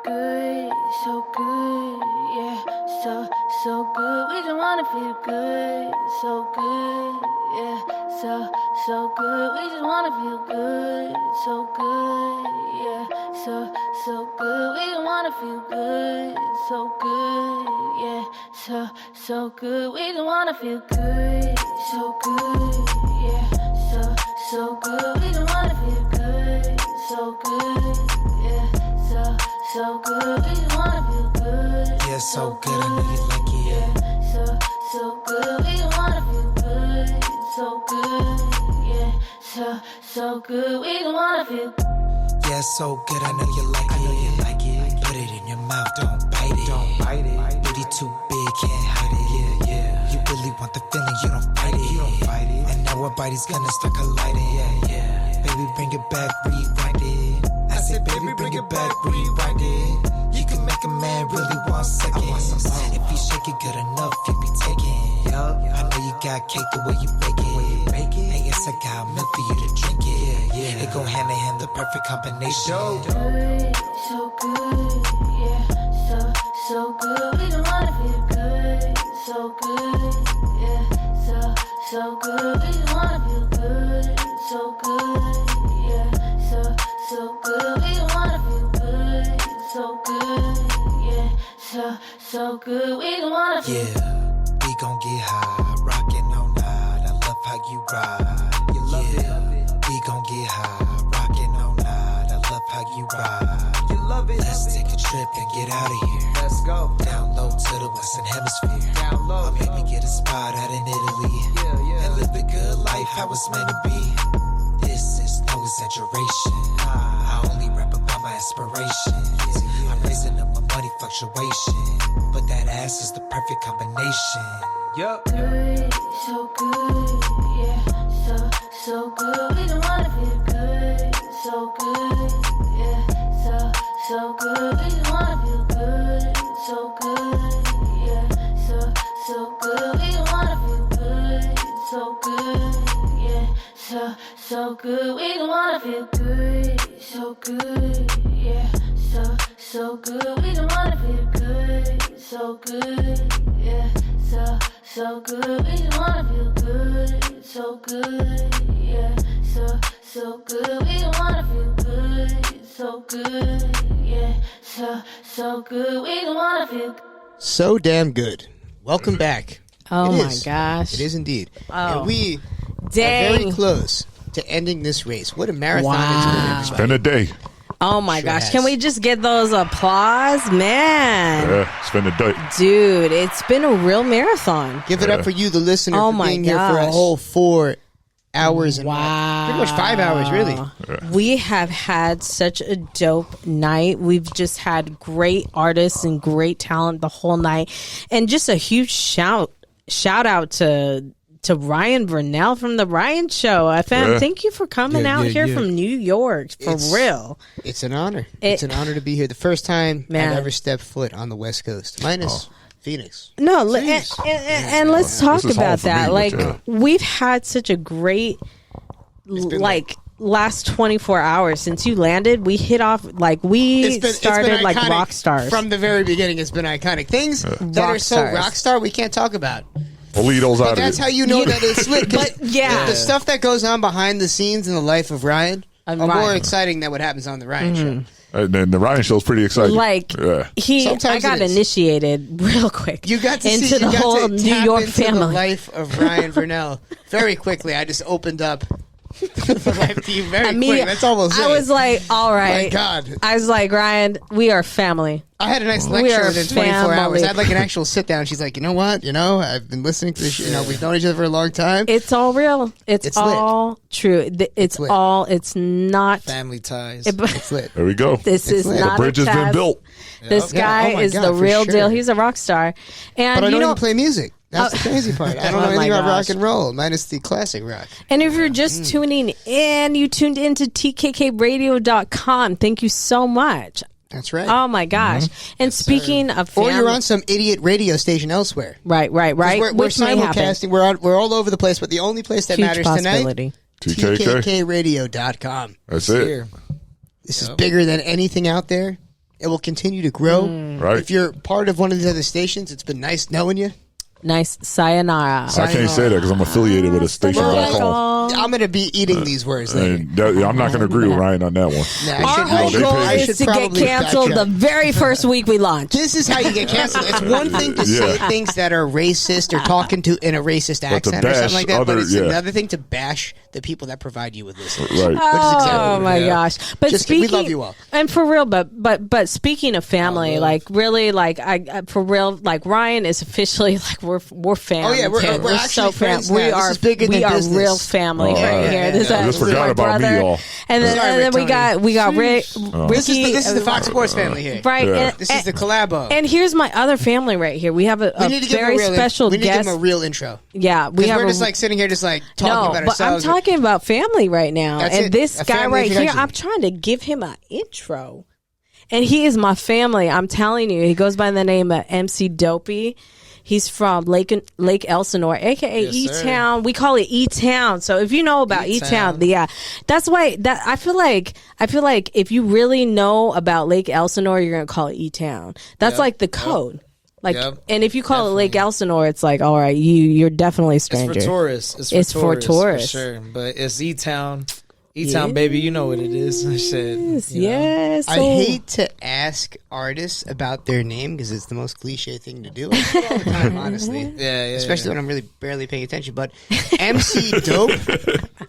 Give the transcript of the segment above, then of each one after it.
Good, so good, yeah, so good. We just wanna feel good, so good, yeah, so good. We just wanna feel good, so good, yeah, so good. We just wanna feel good, so good, yeah, so good. We just wanna feel good, so good, yeah, so good. We just wanna feel good, so good, yeah, so good. We just wanna feel good. Yeah, so good. I know you like it. Yeah, so good. We just wanna feel good. So good. Yeah, so good. We just wanna feel. Yeah, so good. I know you like it. Put it in your mouth, don't bite it. Booty too big, can't hide it. You really want the feeling, you don't fight it. And now our body's gonna start colliding. Baby, bring it back, rewind it. I said, baby, bring it back, rewind it. You can make a man really want seconds. If you shake it good enough, you be taking. I know you got cake the way you bake it. And yes, I got milk for you to drink it. It go hand in hand, the perfect combination. Good, so good. Yeah, so good. We just wanna feel good. So good. Yeah, so good. We just wanna feel good. So good. Yeah, so good. We just wanna feel good. So good. Yeah, so good. We just wanna feel. Yeah, we gon' get high, rockin' all night. I love how you ride. You love it. We gon' get high, rockin' all night. I love how you ride. You love it. Let's take a trip and get out of here. Let's go. Down low to the Western Hemisphere. Down low. Or maybe get a spot out in Italy. And live the good life how it's meant to be. This is no exaggeration. I only rap about my aspirations. I'm raising up my money fluctuation. But that ass is the perfect combination. Yup. Good, so good, yeah, so good. We just wanna feel good, so good, yeah, so good. We just wanna feel good, so good, yeah, so good. We just wanna feel good, so good, yeah, so good. We just wanna feel good, so good, yeah, so good. We just wanna feel good, so good, yeah, so good. We just wanna feel good, so good, yeah, so good. We just wanna feel good, so good, yeah, so good. We just wanna feel. So damn good. Welcome back. Oh It my is. gosh. It is indeed. Oh. And we are Dang. very close to ending this race. What a marathon Wow. it's been, It's everybody. been a day. Oh my Sure gosh. has. Can we just get those applause? Man. Yeah, it's been a day. Dude, it's been a real marathon. Give it up for you, the listener, Oh for my being here for a gosh. whole 4 hours and Wow. pretty much 5 hours, really. We have had such a dope night. We've just had great artists and great talent the whole night. And just a huge shout out to Ryan Vernell from the Ryan Show. FM, Yeah. thank you for coming Yeah, out yeah, here yeah. from New York. For It's- real. It's an honor. It's an honor to be here. The first time Man. I've ever stepped foot on the West Coast, minus Phoenix. No, Jeez. and let's talk This is home about for that. me, Like, but yeah. we've had such a great, been like, last 24 hours since you landed. We hit off, like, we started like iconic rock stars. from the very beginning. It's been iconic. Things that Rock are so stars. rock star we can't talk about. We'll leave those out But of that's it. how you know that it's lit. 'Cause But, yeah. the stuff that goes on behind the scenes in the life of Ryan are more Ryan. exciting than what happens on the Ryan show. And then the Ryan show's pretty exciting. Like, yeah. I Sometimes got it is. initiated real quick You got to into see, the you got whole to New tap York into the family. life of Ryan Vernell very quickly. I just opened up the life to you very quick. That's almost I it. was like, all right. My God. I was like, Ryan, we are family. I had a nice We lecture are within 24 hours. family. I had like an actual sit down. She's like, you know what? I've been listening to this. We've known each other for a long time. It's all real. It's It's lit. all true. It's lit. all. It's not. Family ties. It- It's lit. There we go. This It's is lit. not The bridge a has been test. built. This Yeah. guy Oh my is God, the for real sure. deal. He's a rock star, and But I you don't know even play music. That's the crazy part. I don't know Oh my anything about rock gosh. and roll, minus the classic rock. And if you're just tuning in, you tuned into tkkradio.com. Thank you so much. That's right. Oh my gosh. And speaking of Or family, you're on some idiot radio station elsewhere. right. 'Cause We're Which may happen. simulcasting. We're all over the place, but the only place that Huge matters possibility. tonight, TKK. tkkradio.com. That's it. Here. This is bigger than anything out there. It will continue to grow. Right. If you're part of one of these other stations, it's been nice knowing you. Nice sayonara. I can't say that because I'm affiliated with a station back home. I'm going to be eating these words later. And I'm not going to agree with Ryan on that one. Nah, Our I whole should- goal I is should to get probably canceled back the up. very first week we launch. This is how you get canceled. It's one thing to say Yeah. things that are racist or talking to in a racist But to accent or something bash like that, but other- it's yeah. another thing to bash the people that provide you with listeners. Right. Which is exactly Oh what my it is. gosh! But Just kidding. speaking, We love you all. and for real, but speaking of family, like really, like I for real, like Ryan is officially like we're family. Oh, yeah, we're so actually friends now. We This are is bigger we than are business. real family Oh, right yeah, here. yeah, This yeah. I just is forgot my about me, brother. y'all. And then, Sorry, and then Rick we got Rick, This Ricky. is the Fox Sports family here. Right. Yeah. And, This is the collabo. and here's my other family right here. We have a we need to give very them a real special we need to guest. give them a real intro. Yeah, we Because have we're a, just like sitting here just like talking no, about but I'm ourselves. talking about family right now. That's and it. this A guy family right here, introduction. I'm trying to give him an intro. And he is my family. I'm telling you. He goes by the name of Emcee Dopey. He's from Lake Elsinore, aka Yes, sir. E-Town. We call it E-Town. So if you know about E-Town, yeah, that's why that I feel like if you really know about Lake Elsinore, you're gonna call it E-Town. That's Yep. like the code. Like, Yep. and if you call Definitely. it Lake Elsinore, it's like, all right, you're definitely a It's stranger. for tourists. It's for tourists. For sure. But it's E-Town. E-Town, baby. You know what it is. Shit. You know. Yes. I hate to ask artists about their name because it's the most cliche thing to do. I do it all the time, honestly. Yeah, yeah. Especially when I'm really barely paying attention. But MC Dope?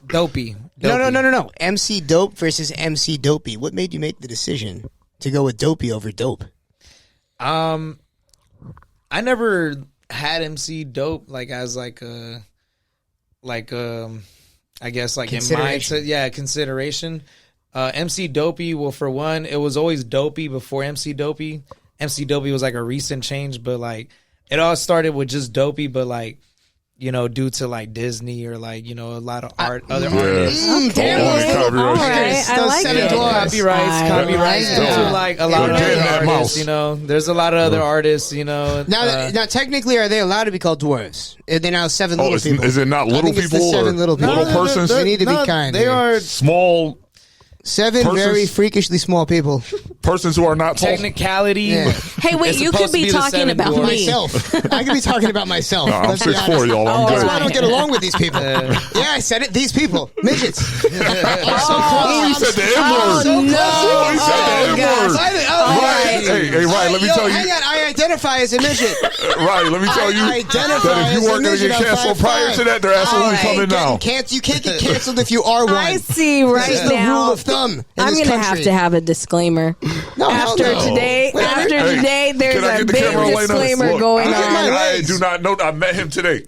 Dopey. No. MC Dope versus MC Dopey. What made you make the decision to go with Dopey over Dope? I never had MC Dope like as I guess like in Consideration. mindset. Yeah, consideration. MC Dopey, well, for one, it was always Dopey before MC Dopey. MC Dopey was like a recent change, but like it all started with just Dopey, but like, you know, due to like Disney or like, you know, a lot of other artists. Damn Oh, it. copyright. All right, I Those like seven it. dwarfs. Copyrights due to like a lot of Again, other that artists, mouse. you know. There's a lot of other artists, you know. Now, technically, are they allowed to be called dwarves? Are they now seven Oh, little is, people? is it not I little think it's the people or seven little people. little persons? They need to be kind They here. are Small Seven persons- very freakishly small people. persons who are not tall. technicality. Yeah. Hey, wait, It's you could supposed to be be the talking seven about dwarfs. me. Myself. I could be talking about myself. No, I'm Let's be 6'4", honest. y'all. I'm That's good. why I don't get along with these people. Yeah, I said it. These people. Midgets. Oh, he said the N-word. so no. Oh, he said Oh, the God. N-word. Right. Hey, Ryan, let me tell you. Hang on, I identify as a midget. Right, let me tell you I identify that if as you a weren't going to midget, get I'm canceled 5'5". prior to that, they're absolutely coming now. You can't get canceled if you are one. I see right This is the now. rule of thumb in I'm this gonna country. have to have a disclaimer. No, hell after no. today, Wait, after Hey, today, there's can I a get the big camera light on? disclaimer Look, going Look at on. my I legs. do not know. I met him today.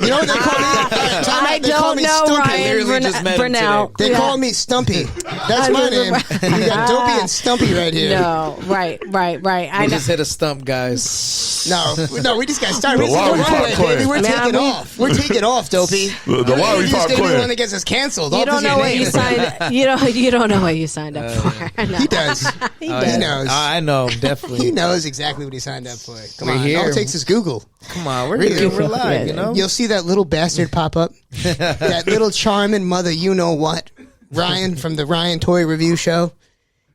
You know what they call me? I They call don't me know, Stumpy. Ryan Literally just met him Brunel. They Yeah. call me Stumpy. That's my name. We got Dopey and Stumpy right here. No, right. I We know. just hit a stump, guys. No, we just got started. The We're lollipop runway, clan. baby. We're Man, taking off. We're taking off, Dopey. The We're lollipop just gonna be the clan. one that gets us canceled. all You don't 'cause know your what name you is- signed. You don't know what you signed up for. No. He does. He knows. I know, He definitely. knows exactly what he signed up for. Come We're on, here. all it takes is Google. Come on, we're Really? here. We're live, you know? You'll see that little bastard pop up. That little charming mother, you know what? Ryan from the Ryan Toy Review Show.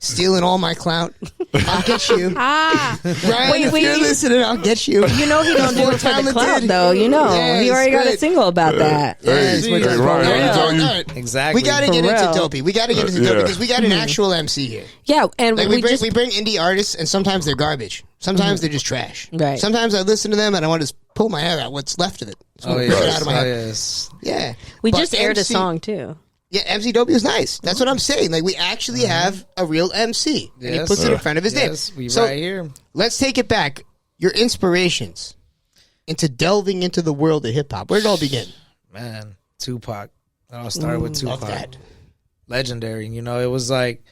Stealing all my clout. I'll get you. Ryan, Wait, if wait. you're listening, I'll get you. You know he don't do it for the Talented. clout, though. You know Yeah, he he's already got a great. single about that. Hey, we're hey, just- Ryan, let me tell you. All right. Exactly. We got to For get into real. Dopey. We got to get into Dopey Yeah. because we got an actual MC here. Yeah, and Like we we bring indie artists, and sometimes they're garbage. Sometimes they're just trash. Right. Sometimes I listen to them and I want to just pull my hair out. What's left of it? So Oh, I get it yes. out of my Oh, head. yes. Yeah. we But just aired a MC song too. Yeah, MC Dopey was nice. That's what I'm saying. Like we actually have a real MC, and he Yes. puts it in front of his Yes, name. we So right here. let's take it back. Your inspirations into delving into the world of hip hop. Where did it all begin? Man, Tupac. It all started with Tupac. Love that. Legendary. You know, it was like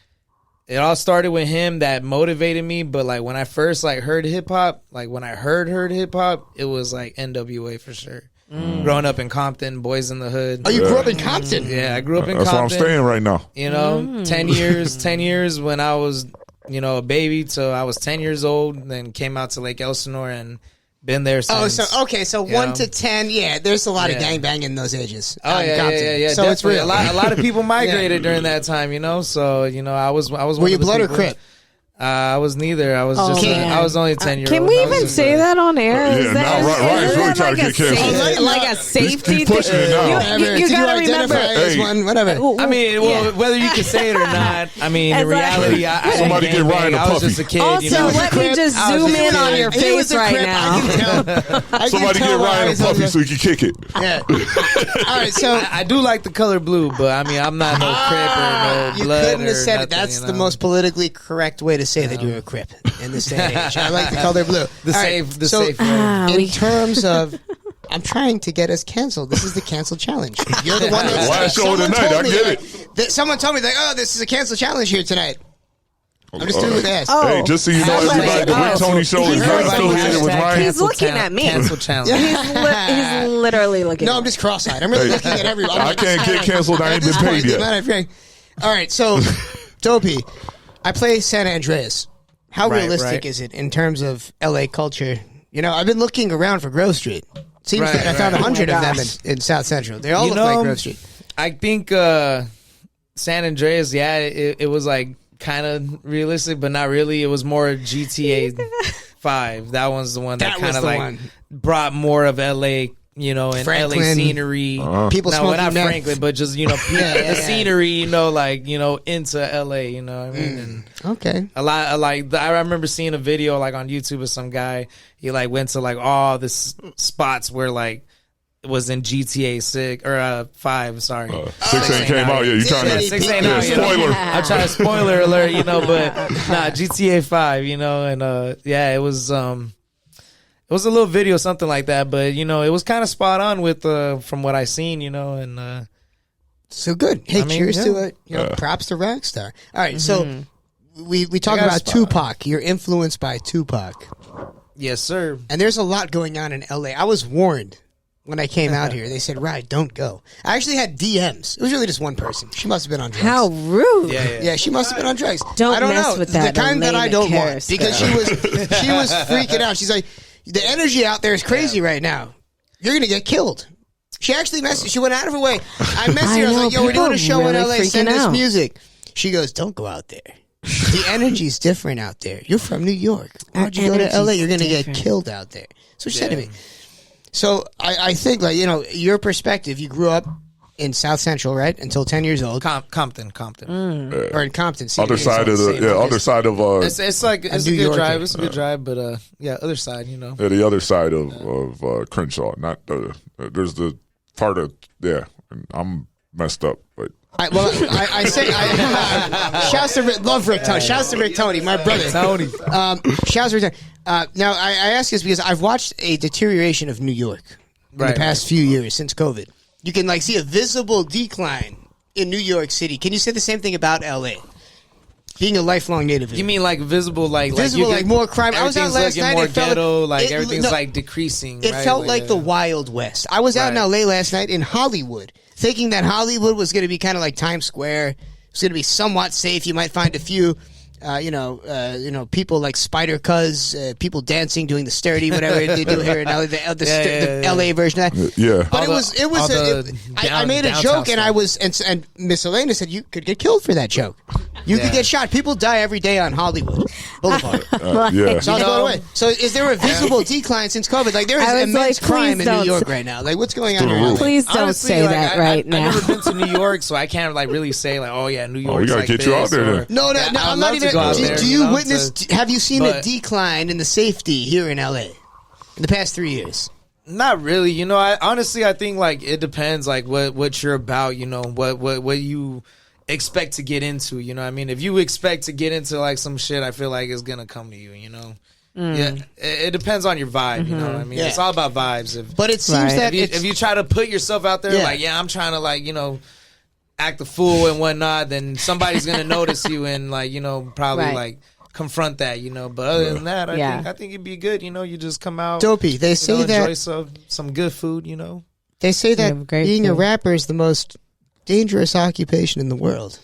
it all started with him that motivated me. But like when I first like heard hip hop, like when I heard hip hop, it was like NWA for sure. Growing up in Compton, Boys in the Hood. Oh, you grew up in Compton? Yeah, I grew up in That's Compton. where I'm staying right now. You know, 10 years when I was, you know, a baby till I was 10 years old, then came out to Lake Elsinore and been there since. Oh, so okay, so 1 to 10, yeah. There's a lot of gangbang in those ages. Oh yeah. So it's real. A lot of people migrated during that time, you know. So you know, I was. Were you blood or Crip? I was neither. I was just. I was only 10 years old. Can we even say that on air? Yeah, Is that, now Ryan's really trying to get canceled. like a safety He's pushing it now. You gotta remember. As one, whatever. I mean, well, whether you can say it or not, I mean, in reality, I Somebody didn't get Ryan gangbang. a I was puppy. just a kid. Also, you know? let me just I was zoom just a in on kid. your He was face a right Crip, now. I can tell. Somebody get Ryan a puppy so he can kick it. Yeah. All right, so I do like the color blue, but I mean, I'm not no Crip or no you blood. couldn't have or said nothing, it. That's you the know? most politically correct way to say that you're a Crip in this day and age. I like the color blue. The All right, safe so way. in terms of, I'm trying to get us canceled. This is the cancel challenge. You're the one that Last show of the someone night, told I me get that someone told me like, oh, this is a cancel challenge here tonight. I'm just doing with ass. Hey, just so you know, everybody, the Rick Tony show is not affiliated with Ryan. He's looking at me. Cancel challenge. He's literally looking. No, at I'm just cross-eyed. I'm really looking at everyone. I can't get canceled. I ain't been At this point, paid the amount yet. of- All right, so Dopey, I play San Andreas. How Right, realistic right. is it in terms of LA culture? You know, I've been looking around for Grove Street. Seems Right, that I found right. 100 Oh of my them in South Central. They all You look like know, Grove Street. I think San Andreas, yeah, it was like kind of realistic, but not really. It was more GTA 5. That one's the one that That kind was of the like one. brought more of LA, you know, and LA Franklin. scenery. People No, smoking not meth. Franklin, but just, you know, the scenery, you know, like, you know, into LA, you know what I mean? And Okay. a lot, like, I remember seeing a video, like, on YouTube of some guy. He, like, went to, like, all the spots where, like, it was in GTA 6, or 5, sorry. 6 ain't came out yet. You trying Yeah, to 6 ain't yeah, out yet. spoiler? I'm trying to spoiler alert, you know, but nah, GTA 5, you know, and yeah, it was a little video, something like that, but you know, it was kind of spot on with from what I seen, you know, and So good. Hey, I mean, cheers yeah. to it. You know, props to Rockstar. All right, so we talk got a about spot. Tupac. You're influenced by Tupac. yes, sir. And there's a lot going on in LA. I was warned when I came out here. They said, "Right, don't go." I actually had DMs. It was really just one person. She must have been on drugs. How rude. Yeah, she must have been on drugs. Don't I don't mess know. with that The kind that I Elena don't want Karas because she was freaking out. She's like, "The energy out there is crazy right now. You're gonna get killed." She actually messaged. She went out of her way. I messaged her. I was know, like, "Yo, we're people doing a show in really LA. Send freaking us out. music." She goes, "Don't go out there. The energy's different out there. You're from New York. Why'd you go to LA? You're gonna get killed out there." So she said to me. So I think, like, you know, your perspective, you grew up in South Central, right? Until 10 years old. Compton. Or in Compton. Other side of the other side of It's like it's a New good Yorker. drive. It's a good drive, but yeah, other side, you know. the other side of Crenshaw. Not the there's the part of and I'm messed up, but I say, shouts to love Rick Tony. Shouts to Rick Tony, my brother. Tony. Shouts to Rick Tony. Now, I ask this because I've watched a deterioration of New York in the Right, past few years since COVID. You can, like, see a visible decline in New York City. Can you say the same thing about LA? Being a lifelong native. You mean like visible, Visible, like more crime. I was out last looking night. more It felt ghetto, like it- everything's no, like decreasing. It right? felt like the Wild West. I was out in Right. LA last night in Hollywood, thinking that Hollywood was going to be kind of like Times Square. It was going to be somewhat safe. You might find a few, people like Spider Cuz, people dancing, doing the sturdy, whatever they do here in LA, the LA version of that. yeah. But I made a joke, and stuff. and Miss Elena said you could get killed for that joke. You could get shot. People die every day on Hollywood Boulevard. Yeah. So I was blown away. So is there a visible decline since COVID? Like, there is I was immense like, crime please in New don't York say- right now. Like, what's going on? the in roof. LA? Please don't Honestly, say like, that right I've now. never been to New York, so I can't like really say like, oh yeah, New York. we gotta like get you out this, there or- then. No, Yeah, I'm I'd not love even. to go out Do, there, do you know, witness? to- Have you seen a but- decline in the safety here in LA in the past 3 years? Not really. You know, I think like it depends like what you're about, you know, what you expect to get into, you know what I mean? If you expect to get into like some shit, I feel like it's going to come to you, you know? Yeah, it depends on your vibe, you know what I mean? Yeah. It's all about vibes. But it seems Right. that If you try to put yourself out there, Yeah. like, yeah, I'm trying to like, you know, act a fool and whatnot, then somebody's gonna notice you and like probably Right. like confront that. But other than that, Yeah. I think it'd be good. You just come out. Dopey, they say enjoy that some good food. they say have that great being a food. rapper is the most dangerous occupation in the world.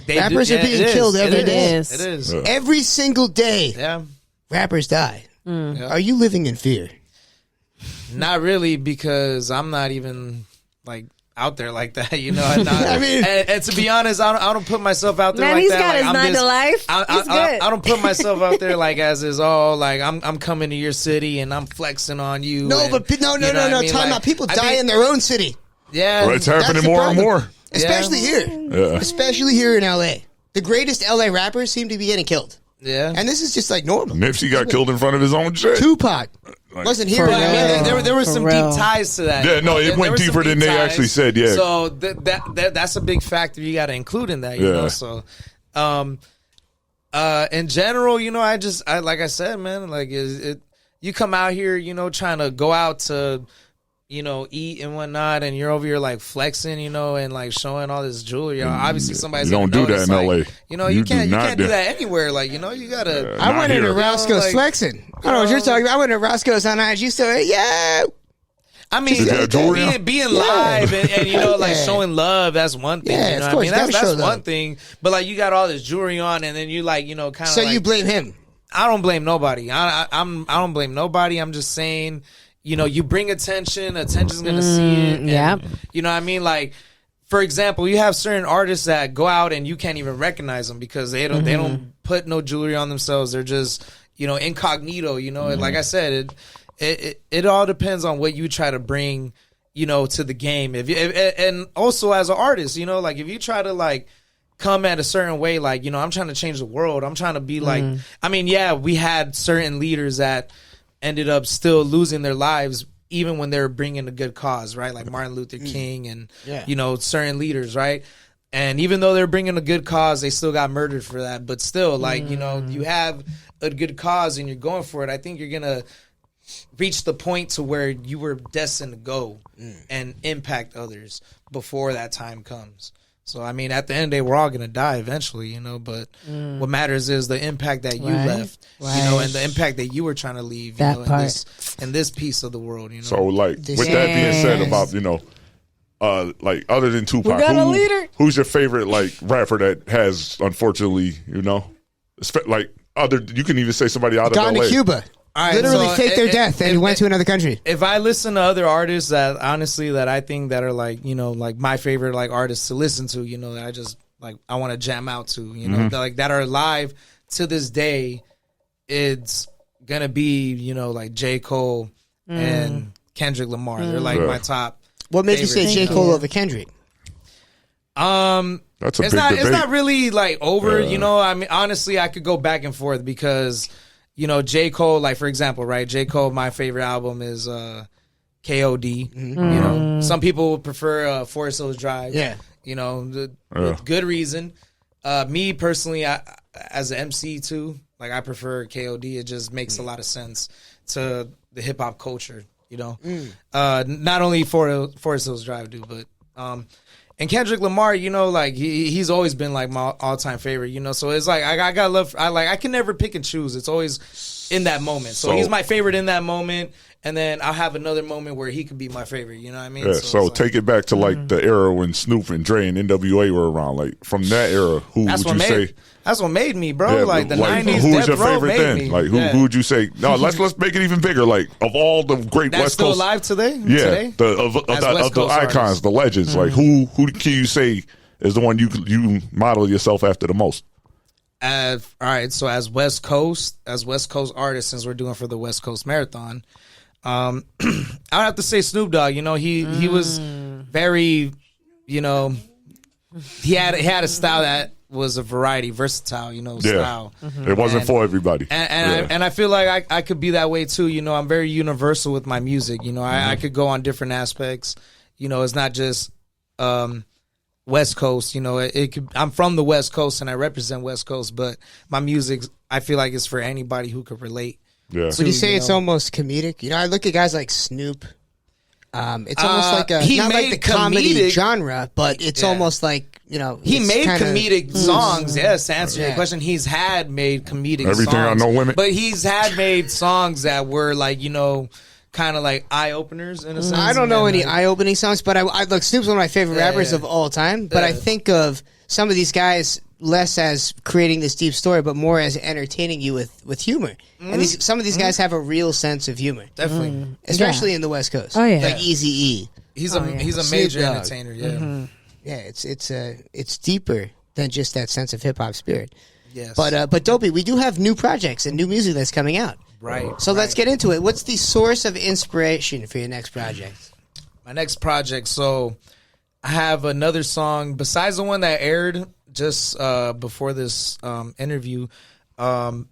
They Rappers are being it is. killed every It day. is. It is. Yeah. Every single day, Yeah. rappers die. Yeah. Are you living in fear? Not really, because I'm not even like out there like that, I mean- and to be honest, I don't put myself out there Man, like he's that. got like, his I'm 9 to life. He's good. I don't put myself out there like as is all like I'm coming to your city and I'm flexing on you. No, and, but no. you know what I mean? Time Like, out. People I die mean, in their own city, Yeah, Well, it's happening That's the more and problem. more. especially here. Yeah. Especially here in LA. The greatest LA rappers seem to be getting killed, yeah. and this is just like normal. Nipsey got killed in front of his own shit. Tupac wasn't here. For in But I LA. mean, there were For some real. deep ties to that. Yeah, no, it There went were some deeper than deep they ties. actually said, yeah. So that's a big factor you got to include in that. Yeah. So, in general, I like I said, man, like you come out here, trying to go out to, eat and whatnot, and you're over here like flexing, and like showing all this jewelry. Obviously, somebody's You don't gonna do that notice, in like, LA. You You can't do not do do- that anywhere. Like, you gotta. I Not went into here. Roscoe's like- flexing. I don't know what you're talking about. I went to Roscoe's on IG story. Yeah. I mean, Just got jewelry on? being live and like Yeah. showing love, that's one thing. Yeah, you know of what I course, mean? you gotta That's show one love. thing. But like you got all this jewelry on and then you like, kind of So like, you blame him? I don't blame nobody. I don't blame nobody. I'm just saying, you bring attention's gonna see it. And, yeah. You know what I mean? Like, for example, you have certain artists that go out and you can't even recognize them because they don't put no jewelry on themselves. They're just, incognito, And like I said, it all depends on what you try to bring, to the game. And also as an artist, like if you try to like come at a certain way, like, I'm trying to change the world. I'm trying to be like, I mean, yeah, we had certain leaders that ended up still losing their lives even when they were bringing a good cause, right? Like Martin Luther King and, Yeah. certain leaders, right? And even though they're bringing a good cause, they still got murdered for that. But still, like, you have a good cause and you're going for it. I think you're going to reach the point to where you were destined to go and impact others before that time comes. So, I mean, at the end of the day, we're all going to die eventually, but what matters is the impact that you Right. left, Right. and the impact that you were trying to leave, That in part. this piece of the world, So, like, with that being said about, like, other than Tupac, got a leader. who's your favorite, like, rapper that has, unfortunately, like, you can even say somebody out Gone of to LA. Cuba. All right, Literally so faked their death and went to another country. If I listen to other artists that honestly that I think that are like like my favorite like artists to listen to, that I just like I want to jam out to, that, like that are alive to this day, it's gonna be like J. Cole and Kendrick Lamar. They're like Yeah. my top. What made you say favorite. J. Cole over Kendrick? That's a It's big not. debate. It's not really like over. I mean, honestly, I could go back and forth because, J. Cole. Like for example, right? J. Cole. My favorite album is K.O.D. Some people would prefer Forest Hills Drive. Yeah. With good reason. Me personally, as an MC too, like I prefer K.O.D. It just makes a lot of sense to the hip hop culture. Not only Forest Hills Drive do, but and Kendrick Lamar, like he's always been like my all time favorite, So it's like I got love. I can never pick and choose. It's always in that moment. So he's my favorite in that moment, and then I'll have another moment where he could be my favorite. You know what I mean? Yeah, it's so like- take it back to like the era when Snoop and Dre and NWA were around. Like from that era, who That's would what you made. say? That's what made me, bro. Yeah, like the like, '90s, who's Death your Row favorite made then? me. Like who? Yeah. Who would you say? No, let's make it even bigger. Like of all the great That's West still Coast, alive today. yeah, Today? of As the West Coast icons, artists. the legends. Like who can you say is the one you model yourself after the most? All right, so as West Coast artists, since we're doing for the West Coast Marathon, I would have to say Snoop Dogg. He was very, he had a style that was a variety, versatile, style. It wasn't And- for everybody. And I feel like I could be that way too. I'm very universal with my music. I could go on different aspects. It's not just West Coast. I'm from the West Coast and I represent West Coast, but my music I feel like it's for anybody who could relate. Yeah. Would you say you it's know. almost comedic? I look at guys like Snoop It's almost like he not like made the comedy comedic- genre, but it's Yeah. almost like He it's made kinda- comedic songs. Yes, to answer your Yeah. question, he's had made comedic Everything I songs. Know Women. But he's had made songs that were like, kind of like eye openers in a sense. I don't know And, any like, eye-opening songs, but I look, Snoop's one of my favorite rappers yeah. of all time. But I Yeah. think of some of these guys less as creating this deep story, but more as entertaining you with humor. And some of these guys have a real sense of humor, definitely. especially in the West Coast. Oh, yeah. Like Eazy-E. He's Snoop a major Dogg. entertainer. Yeah. Yeah, it's deeper than just that sense of hip hop spirit. Yes. But Dopey, we do have new projects and new music that's coming out. Right. So let's right. get into it. What's the source of inspiration for your next project? My next project. So I have another song besides the one that aired just before this interview. I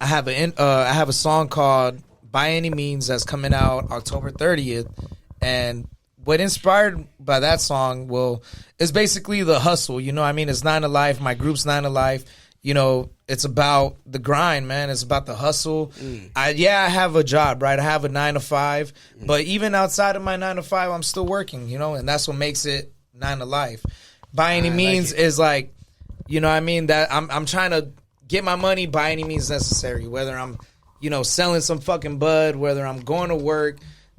have a song called "By Any Means" that's coming out October 30th, and what inspired by that song, well, it's basically the hustle. It's 9 to Life. My group's 9 to Life. It's about the grind, man. It's about the hustle. I have a job, right? I have a 9 to 5, but even outside of my 9 to 5, I'm still working, and that's what makes it 9 to Life. By any means is like, that I'm trying to get my money by any means necessary, whether I'm, selling some fucking bud, whether I'm going to work,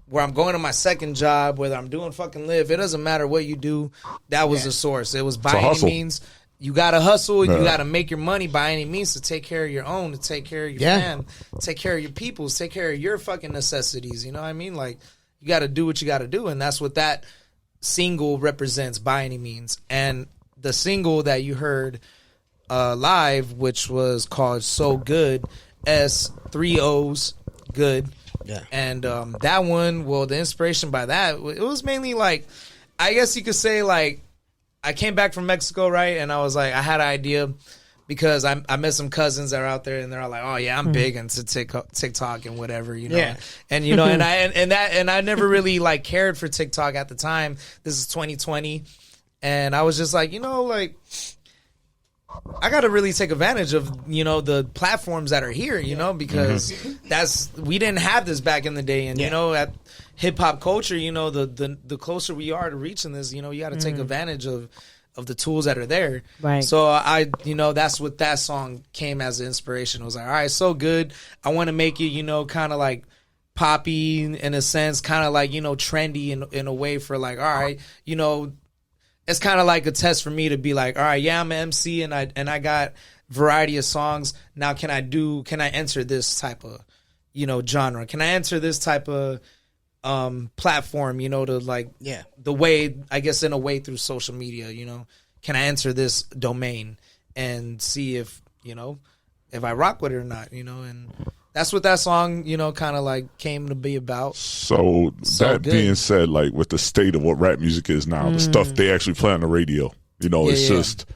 where I'm going to my second job, whether I'm doing fucking live, it doesn't matter what you do. That was the source. It was by any hustle. means. You gotta hustle. Yeah. You gotta make your money by any means to take care of your own, to take care of your fam, take care of your peoples, take care of your fucking necessities. You know what I mean? Like, you gotta do what you gotta do, and that's what that single represents, by any means. And the single that you heard live, which was called "So Good," S3 O's good. Yeah. And that one, well, the inspiration by that, it was mainly like, I guess you could say, like, I came back from Mexico, right? And I was like, I had an idea because I met some cousins that are out there, and they're all like, "Oh yeah, I'm big into TikTok and whatever, Yeah. And and I never really like cared for TikTok at the time. This is 2020, and I was just like, I got to really take advantage of the platforms that are here, because we didn't have this back in the day, and at hip hop culture, the closer we are to reaching this, you got to take advantage of the tools that are there. Right. So that's what that song came as an inspiration. I was like, all right, so good. I want to make it, kind of like poppy in a sense, kind of like, trendy in a way for like, all right, it's kind of like a test for me to be like, all right, yeah, I'm an MC and I got variety of songs. Now can I enter this type of, genre? Can I enter this type of platform, to like the way, I guess in a way through social media, can I enter this domain and see if I rock with it or not, and that's what that song, kind of like came to be about. So that good. being said, like with the state of what rap music is now, the stuff they actually play on the radio, it's just,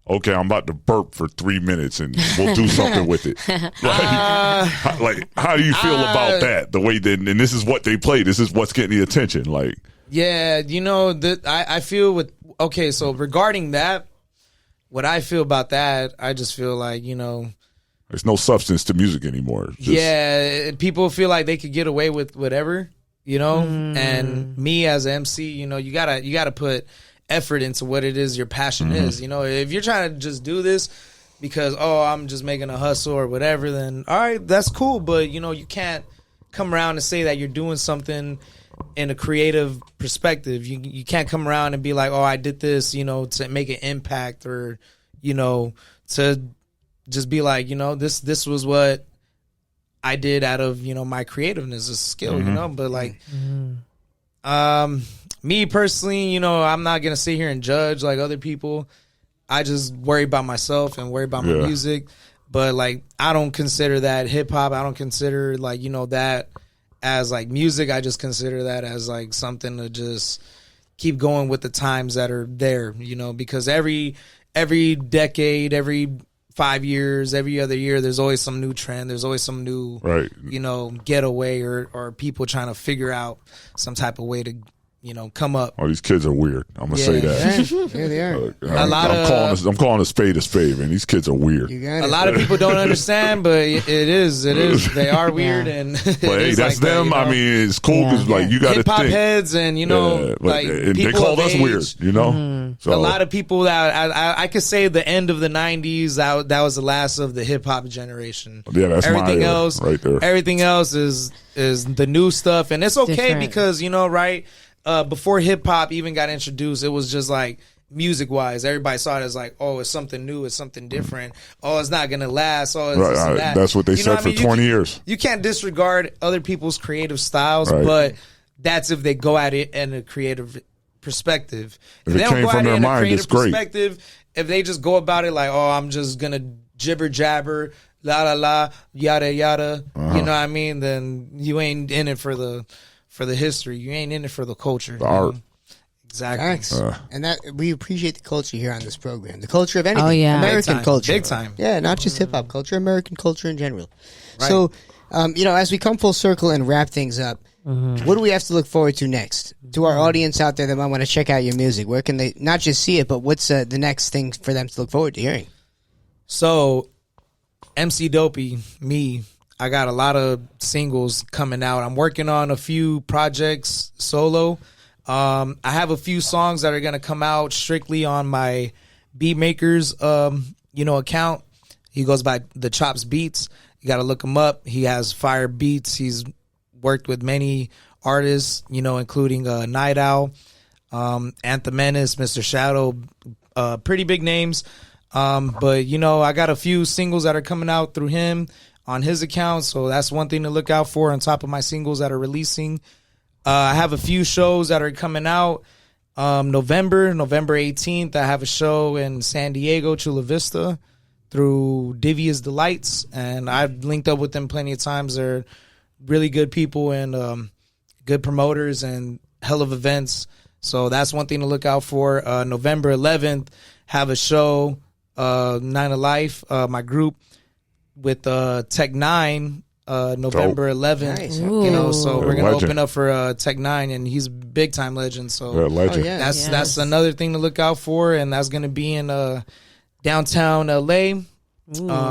okay, I'm about to burp for 3 minutes and we'll do something with it. How do you feel about that? The way that, and this is what they play, this is what's getting the attention. Like, yeah, I feel okay, so regarding that, what I feel about that, I just feel like, there's no substance to music anymore. Just, people feel like they could get away with whatever, and me as an MC, you gotta put effort into what it is your passion is. If you're trying to just do this because, I'm just making a hustle or whatever, then all right, that's cool. But you can't come around and say that you're doing something in a creative perspective. You can't come around and be like, I did this, to make an impact, or to just be like, this was what I did out of my creativeness, a skill, but like me personally, I'm not gonna sit here and judge like other people. I just worry about myself and worry about my music. But like, I don't consider that hip hop. I don't consider like, that as like music. I just consider that as like something to just keep going with the times that are there, because every decade, every 5 years, every other year, there's always some new trend. There's always some new, getaway or people trying to figure out some type of way to come up. Oh, these kids are weird. I'm gonna say that. Yeah, they are. I'm calling a spade, man. These kids are weird. You got A it. lot of people don't understand, but it is. They are weird, and But hey, that's like them. that, I mean, it's cool because like you got to hip hop think. heads, and like and they people called of us age. weird. So A lot of people that I could say the end of the '90s. That was the last of the hip hop generation. Yeah, that's everything my era else. right there. Everything else is the new stuff, and it's okay Different. because right. Before hip hop even got introduced, it was just like music wise, everybody saw it as like, oh, it's something new, it's something different. Oh, it's not gonna last. Oh, it's this and that. That's what they said for 20 years. You can't disregard other people's creative styles, Right. but that's if they go at it in a creative perspective. If they it don't came go from at it their in a mind, creative it's great. perspective, if they just go about it like, oh, I'm just gonna jibber jabber, la la la, yada yada, you know what I mean? Then you ain't in it for the history. You ain't in it for the culture. The art. Exactly. Thanks. And that we appreciate the culture here on this program. The culture of anything. Oh, yeah. American Big time. culture. Big time. Yeah, not just hip hop culture, American culture in general. Right. So, as we come full circle and wrap things up, what do we have to look forward to next? To our audience out there that might want to check out your music, where can they not just see it, but what's the next thing for them to look forward to hearing? So, Emcee Dopey, me, I got a lot of singles coming out. I'm working on a few projects solo. I have a few songs that are going to come out strictly on my Beatmakers, account. He goes by The Chops Beats. You got to look him up. He has fire beats. He's worked with many artists, including Night Owl, Anthem Menace, Mr. Shadow, pretty big names. But I got a few singles that are coming out through him on his account. So that's one thing to look out for on top of my singles that are releasing. I have a few shows that are coming out. November 18th, I have a show in San Diego, Chula Vista, through Divia's Delights, and I've linked up with them plenty of times. They're really good people and good promoters and hell of events. So that's one thing to look out for. November 11th, have a show, Nine of Life, my group, with Tech 9. November 11th, Nice. so we're gonna Legend. open up for Tech 9, and he's a big time legend. So Legend. yeah. that's another thing to look out for, and that's gonna be in downtown LA.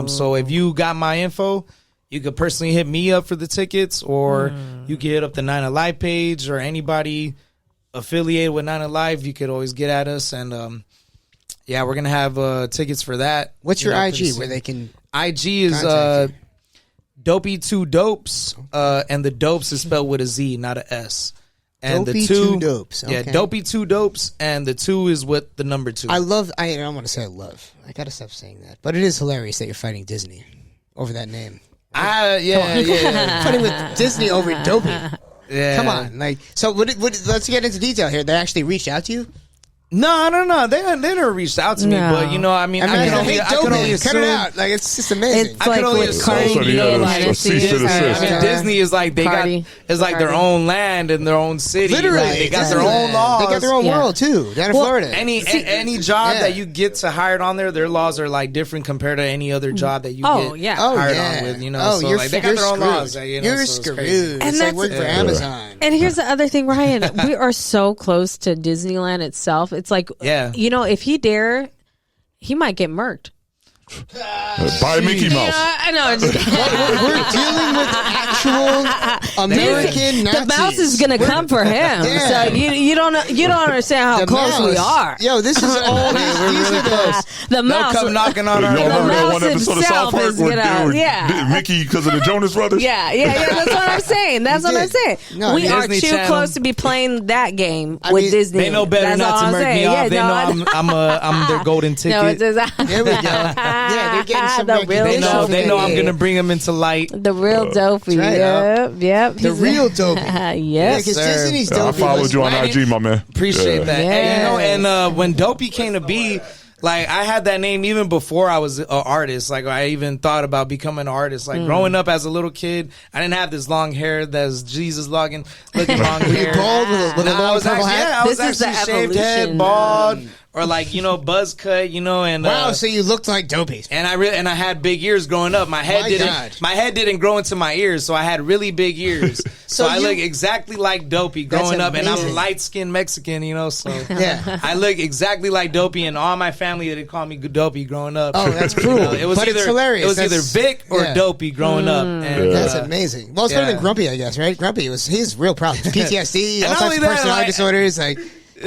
So if you got my info, you could personally hit me up for the tickets, or you can hit up the 9 Alive page, or anybody affiliated with 9 Alive. You could always get at us, and we're gonna have tickets for that. What's your pretty IG soon. where they can IG is contact you? Dopey 2 Dopes, and the Dopes is spelled with a Z, not a S. And Dopey the two 2 Dopes, yeah, okay. Dopey 2 Dopes, and the 2 is with the number 2. I don't want to say I love. I gotta stop saying that. But it is hilarious that you're fighting Disney over that name. Yeah. Fighting with Disney over Dopey. Yeah. Come on, let's get into detail here. They actually reached out to you. No. They never reached out to me, No. but I mean, I can hate Dopey. only Cut assume. it out. Like it's just amazing. It's I could like only with assume. Cardi So B yeah, and a Hennessy. cease and I desist. mean, Disney is like Cardi. it's like their own land and their own city. Literally, Like, they got their Disneyland. own laws. They got their own Yeah. world too, down in Well, Florida. Any job Yeah. that you get to hired on there, their laws are like different compared to any other job that you Oh, get yeah. hired on with. Oh, so you're, like, they got you're their own screwed. laws. You're so it's screwed. crazy. It's And like that's- working for Yeah. Amazon. And here's the other thing, Ryan. We are so close to Disneyland itself. It's like, Yeah. if he dare, he might get murked. Buy Mickey Mouse. I know. Just, We're dealing with actual American Nazis. the mouse is gonna come for him. Yeah. So you don't understand how The close we mouse. are. Yo, this is all. These are the. The They'll mouse. come knocking on our Y'all door. remember that mouse one episode of South himself Park is where gonna- yeah. Mickey because of the Jonas Brothers? Yeah. That's what I'm saying. That's what I'm saying. No, we are Disney too Channel. close to be playing that game I with mean, Disney. They know better That's not all to I'm murk saying. me Yeah, off. They no, know I'm their golden ticket. No, it's just, There we go. Yeah, they're getting some The recognition. real they know I'm Dopey. gonna bring them into light. the real Dopey. right, Yep. The real Dopey. Yeah, Yes, because sir. Disney's Yeah, I Dopey. followed you on Right. IG, my man. Appreciate Yeah. that. Yes. And when Dopey came to be, like, I had that name even before I was an artist. Like, I even thought about becoming an artist. Like, growing up as a little kid, I didn't have this long hair that's Jesus looking long hair. Were you bald with a Nah, I long was purple actually, hat? yeah, I was This is the actually shaved head, evolution. bald, or like, you know, buzz cut, you know, and Wow, so you looked like Dopey. and I had big ears growing up. My head didn't grow into my ears, so I had really big ears. so I look exactly like Dopey growing up, and I'm light skinned Mexican, you know. So Yeah. I look exactly like Dopey, and all my family they call me Dopey growing up. Oh, that's cool. It was But either it's hilarious. It was That's- either Vic or yeah. Dopey growing up. And, That's amazing. Well, it's better than Grumpy, I guess, right? Grumpy he's real problems, PTSD, all not types only of that, personality like- disorders. Like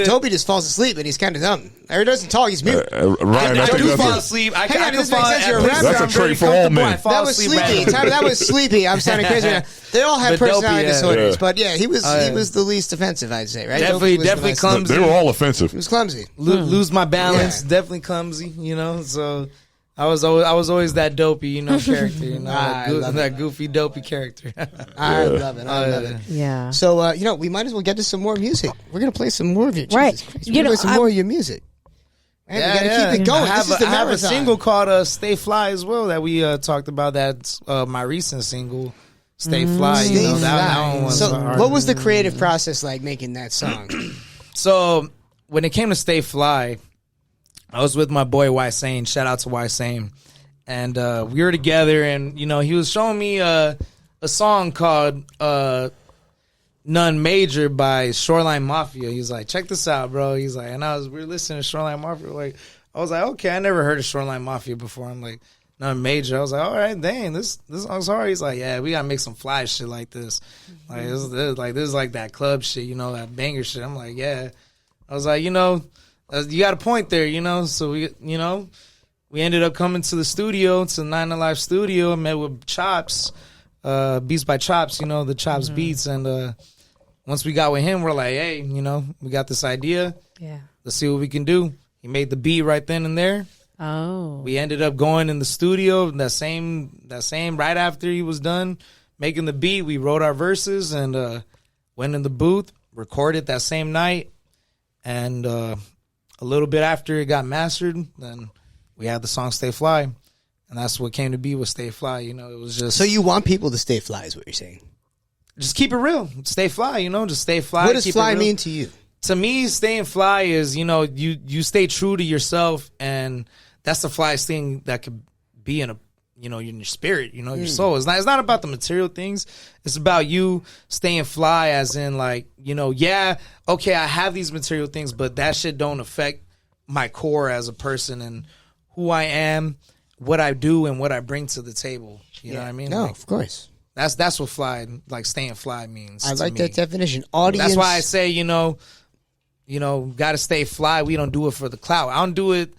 Dopey just falls asleep and he's kind of dumb. Or he doesn't talk. He's mute. Ryan, I I think do that's fall a- asleep. I Hang on, can this fall. makes sense. You're a at rapper. least That's a I'm very trait for all comfortable. men. I fall That was asleep sleepy. randomly. Tommy, that was sleepy. I'm sounding crazy. Right now. They all have But Dopey, personality yeah. disorders, Yeah. but yeah, he was the least offensive, I'd say, right? Definitely- Dopey was the definitely nicest. clumsy. They were all offensive. He was clumsy. Lose my balance. Yeah. Definitely clumsy. You know, so. I was always that Dopey, you know, character, you know, I love that goofy Dopey character. I love it. I love it. Yeah. So, you know, we might as well get to some more music. We're going to play some more of your Right. Jesus Christ. You We're gonna know, play some more of your music. Right? We got to keep it going. I This is the have a marathon. single called "Stay Fly" as well that we talked about. That's my recent single, "Stay Fly." You know, that one was So, hard. what was the creative process like making that song? So when it came to "Stay Fly," I was with my boy Y Sane. Shout out to Y Sane, and we were together. And you know, he was showing me a song called "None Major" by Shoreline Mafia. He's like, "Check this out, bro." He's like, and we were listening to Shoreline Mafia. Like, I was like, "Okay, I never heard of Shoreline Mafia before." I'm like, "None Major." I was like, "All right, dang, this song's hard." He's like, "Yeah, we gotta make some fly shit like this. This is like that club shit, you know, that banger shit." I'm like, "Yeah." I was like, you know, you got a point there, you know. So we ended up coming to the studio, to the 9 Alive studio, and met with Chops, Beats by Chops, you know, the Chops Beats. And once we got with him, we're like, hey, you know, we got this idea. Yeah. Let's see what we can do. He made the beat right then and there. Oh. We ended up going in the studio that same right after he was done making the beat. We wrote our verses and went in the booth, recorded that same night. And a little bit after it got mastered, then we had the song "Stay Fly," and that's what came to be with "Stay Fly." You know, it was just So you want people to stay fly, is what you're saying? just keep it real, stay fly. You know, just stay fly. What does keep it fly real. mean to you? To me, staying fly is, you know, you stay true to yourself, and that's the flyest thing that could be in your spirit, you know, your soul. It's not about the material things. It's about you staying fly, as in, like, you know, yeah, okay, I have these material things, but that shit don't affect my core as a person and who I am, what I do, and what I bring to the table. You know what I mean? No, Like, of course. that's what fly, like staying fly means. I to like me. that definition. Audience. That's why I say, you know, got to stay fly. We don't do it for the clout. I don't do it,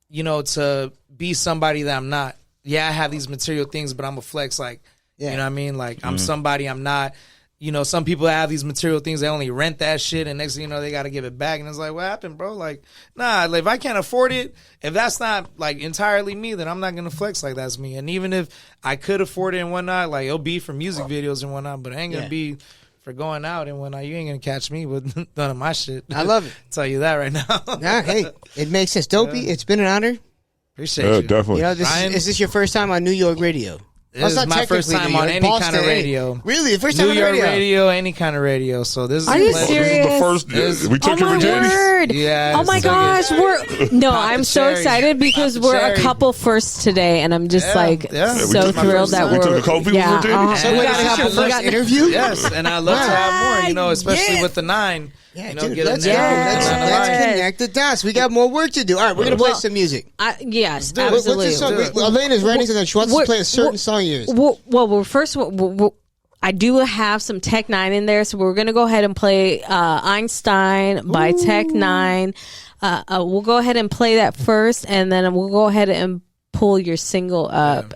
you know, to be somebody that I'm not. Yeah, I have these material things, but I'm a flex. Like, you know what I mean? Like, I'm somebody I'm not. You know, some people have these material things. They only rent that shit, and next thing you know, they got to give it back. And it's like, what happened, bro? Like, nah. Like, if I can't afford it, if that's not like entirely me, then I'm not gonna flex like that's me. And even if I could afford it and whatnot, like it'll be for music videos and whatnot, but it ain't gonna be for going out and whatnot. You ain't gonna catch me with none of my shit. I love it. Tell you that right now. Nah, hey, it makes sense. Dopey, it's been an honor. Appreciate Yeah, you. definitely. You know, Ryan? is this your first time on New York radio? This is my first time on any kind of radio. Really, the first time New on York radio. radio, any kind of radio. So this is Are a you pleasure. serious? The first, we Oh took your my virginity. word! Yeah, Oh my it's so gosh, good. I'm the so cherry. excited because Pop the we're a cherry. couple first today, and I'm just Yeah, like yeah. so We took my thrilled first- that we we're took a couple people's virginity? So wait, is this your first interview? Yes, and I love to have more, you know, especially Yeah. with the 9. Yeah, you know, dude, get let's them go. down. Let's Yes. connect the dots. We got more work to do. All right, we're going to play some music. Yes, What's absolutely. this song? Elena's writing something. She wants to play a certain song of yours. Well, first, I do have some Tech Nine in there, so we're gonna go ahead and play Einstein by Tech Nine. We'll go ahead and play that first, and then we'll go ahead and pull your single up.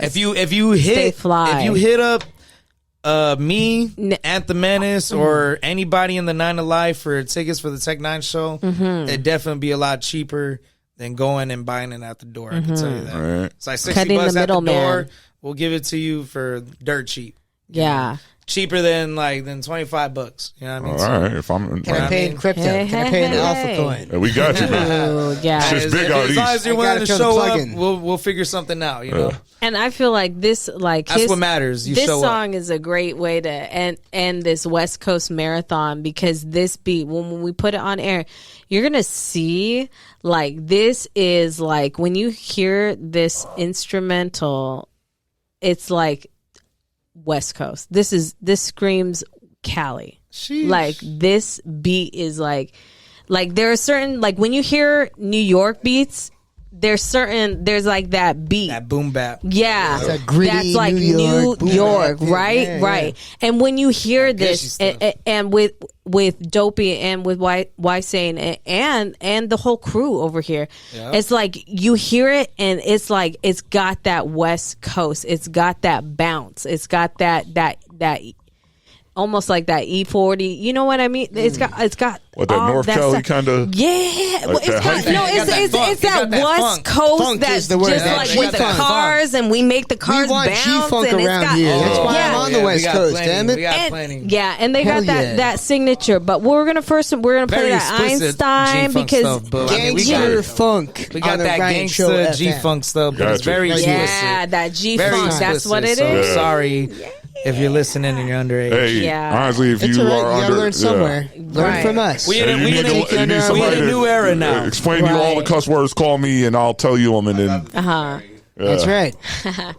If you Stay hit Fly. if you hit up me, Anthem Menace, or anybody in the 9 Alive for tickets for the Tech 9 show, it'd definitely be a lot cheaper than going and buying it at the door. I can tell you that. Right. It's like $60 Cutting the at the door. middleman. We'll give it to you for dirt cheap. Yeah. cheaper than $25. You know what I mean? All right, if I'm, Can I pay in crypto? Hey, Can I hey, pay in hey. alpha coin? Hey, we got you, man. Ooh, yeah. Shit's big out As long as east. you're I willing gotta to feel the show up, plug-in. we'll figure something out. You know, And I feel like this, that's what matters. You this show up. song is a great way to end this West Coast marathon, because this beat, when we put it on air, you're gonna see this is when you hear this instrumental, it's like West Coast. This screams Cali. Sheesh. This beat is like there are certain, when you hear New York beats, there's that beat. That boom bap. Yeah, That gritty that's like New York, boom York, bap, right? yeah, yeah. Right. And when you hear this, stuff. and with Dopey and with Wysane and the whole crew over here, it's like you hear it and it's like it's got that West Coast, it's got that bounce, it's got that almost like that E40. You know what I mean? It's got What, that all North that Cali stuff. kinda- Yeah, well, like it's that got hype? no. It got that It's funk. It that got that West funk. Coast Funk that's is the word. just That like G with the funk. cars, and we make the cars We want bounce. G-funk and it's around got, here. That's why yeah. I'm on the Yeah, we West got Coast, plenty. damn it. We got And, plenty. yeah, and they Hell got yeah. that signature. But we're gonna play Very that explicit Einstein G-funk because stuff, but I mean, we Gangster got funk. we got on the that Ryan Show gangsta FM. G-funk stuff, but it's Gotcha. very explicit. yeah, that G Very funk. That's what it explicit, is. so sorry if you're listening and you're underage. Hey, Yeah. honestly, if It's you all right. are You gotta under, learn somewhere. Learn Right. from us. We in Yeah, a- you we need in to- a- you need we in somebody a new to, era now. Explain to you all the Right. cuss words. Call me and I'll tell you them, and then That's right.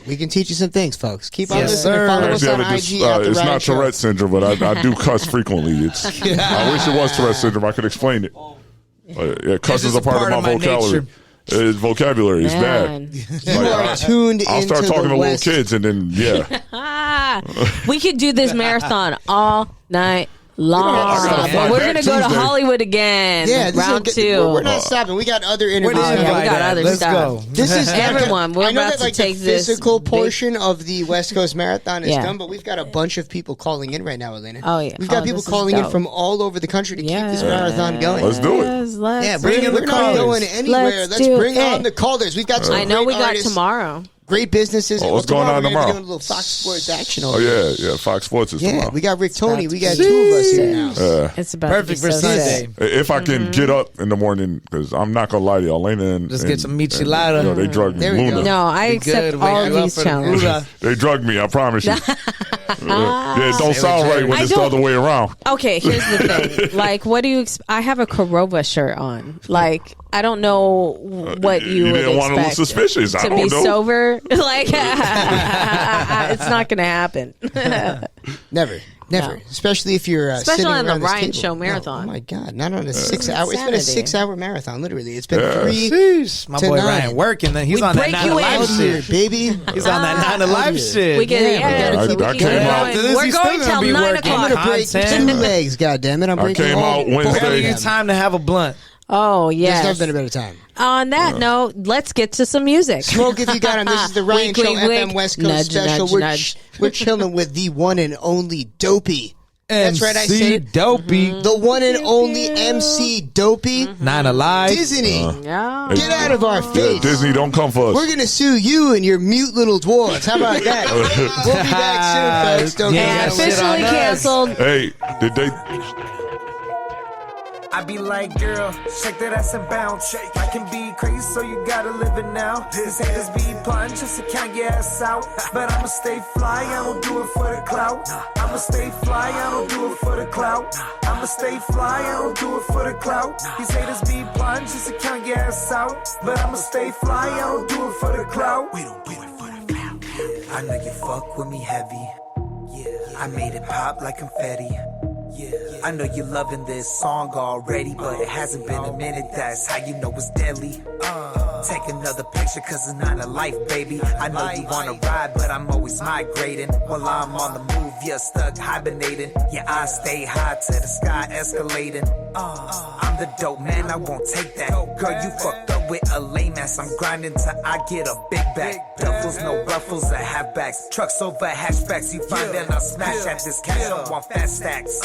We can teach you some things, folks. Keep on Yes, listening. sir. Follow us actually on have it IG just, at the it's Ryan not Show. Tourette's syndrome, but I do cuss frequently. I wish it was Tourette's syndrome. I could explain it. Cuss is just a part of my vocabulary. nature. Vocabulary is Man. bad. You are tuned I'll start into talking the to West. little kids, and then We could do this marathon all night long. gotta fly But we're back gonna go to Tuesday. Hollywood again. Yeah, this round is, 2. We're not stopping. We got other interviews. Where did yeah, we invite got at? other Let's stuff. go. This is Everyone, we're I know about that to like take the this physical big- portion of the West Coast Marathon is Yeah. done, but we've got a bunch of people calling in right now, Elena. Oh, yeah. We've got Oh, people this is calling in dope. from all over the country to keep this marathon going. Let's do it. Yeah, Bring in we're the not callers. going anywhere. Let's Let's do bring it. on the callers. We've got some I know great we got artists, tomorrow. great businesses. Oh, what's going on we're gonna tomorrow? be doing a little Fox Sports action Oh over here. yeah, Fox Sports is Yeah, tomorrow. we got Rick Tony. about We to got be two of us here now. It's about Perfect to be for so Sunday. sick. If I can get up in the morning, because I'm not gonna lie to you, Elena and Let's get and- some michelada. and, they drugged me. There we go. Luna. No, I Be accept good. all Wake of you up these for the challenges. Buddha. They drugged me. I promise you. Yeah, it don't sound right when I it's the don't- other way around. Okay, here's the thing. Like, what do you? I have a Korova shirt on. Like, I don't know what you would didn't want to look expect suspicious. I to don't be know. sober. Like, it's not going to happen. Never. No. Especially if you're Especially sitting on the around this Ryan table. Show No, marathon. oh my God! Not on a 6 hour. It's been a Insanity. 6 hour marathon. Literally, it's been Yeah. 3 Sheesh, my to boy 9. Ryan working. Then he's We on that break 9 to you in. life out here, shit. baby. He's on that 9 to life shit. We can, Yeah, yeah, we gotta we keep- can I keep came going. out- This We're is still going gonna till be 9 working. I'm o'clock. gonna break Content. 2 legs. God damn it! I'm breaking came all out Wednesday. Barely Barely any time to have a blunt. Oh, There's yes. never been a better time. On that note, let's get to some music. Smoke if you got him. This is the Ryan Wink, Show wink, FM wink. West Coast Nudge, special. nudge, we're nudge. we're chilling with the one and only Dopey. That's right, I said Emcee it. Dopey. The one and only MC Dopey. 9 alive. Disney. Yeah. Get out of our Yeah, face. Disney, don't come for us. We're gonna sue you and your mute little dwarves. How about that? We'll be back soon, folks. Don't Yeah, get shit Officially on us. canceled. Hey, did they? I be like, girl, shake that ass and bounce. I can be crazy, so you gotta live it now. These haters be plotting just to count your ass out. But I'ma stay fly, I don't do it for the clout. I'ma stay fly, I don't do it for the clout. I'ma stay fly, I don't do it for the clout. These haters be plotting just to count your ass out. But I'ma stay fly, I don't do it for the clout. We don't do it for the clout. I know you fuck with me heavy. Yeah, I made it pop like confetti. Yeah, I know you're loving this song already, but it hasn't been a minute, that's how you know it's deadly. Take another picture, cause it's not a life, baby. I know you wanna ride, but I'm always migrating. While I'm on the move, you're stuck hibernating. Yeah, I stay high to the sky escalating. I'm the dope man, I won't take that. Girl, you fucked up with a lame ass. I'm grinding till I get a big bag. Duffels, no ruffles, or halfbacks. Trucks over hatchbacks. You find that I smash at this cash. I want fat stacks.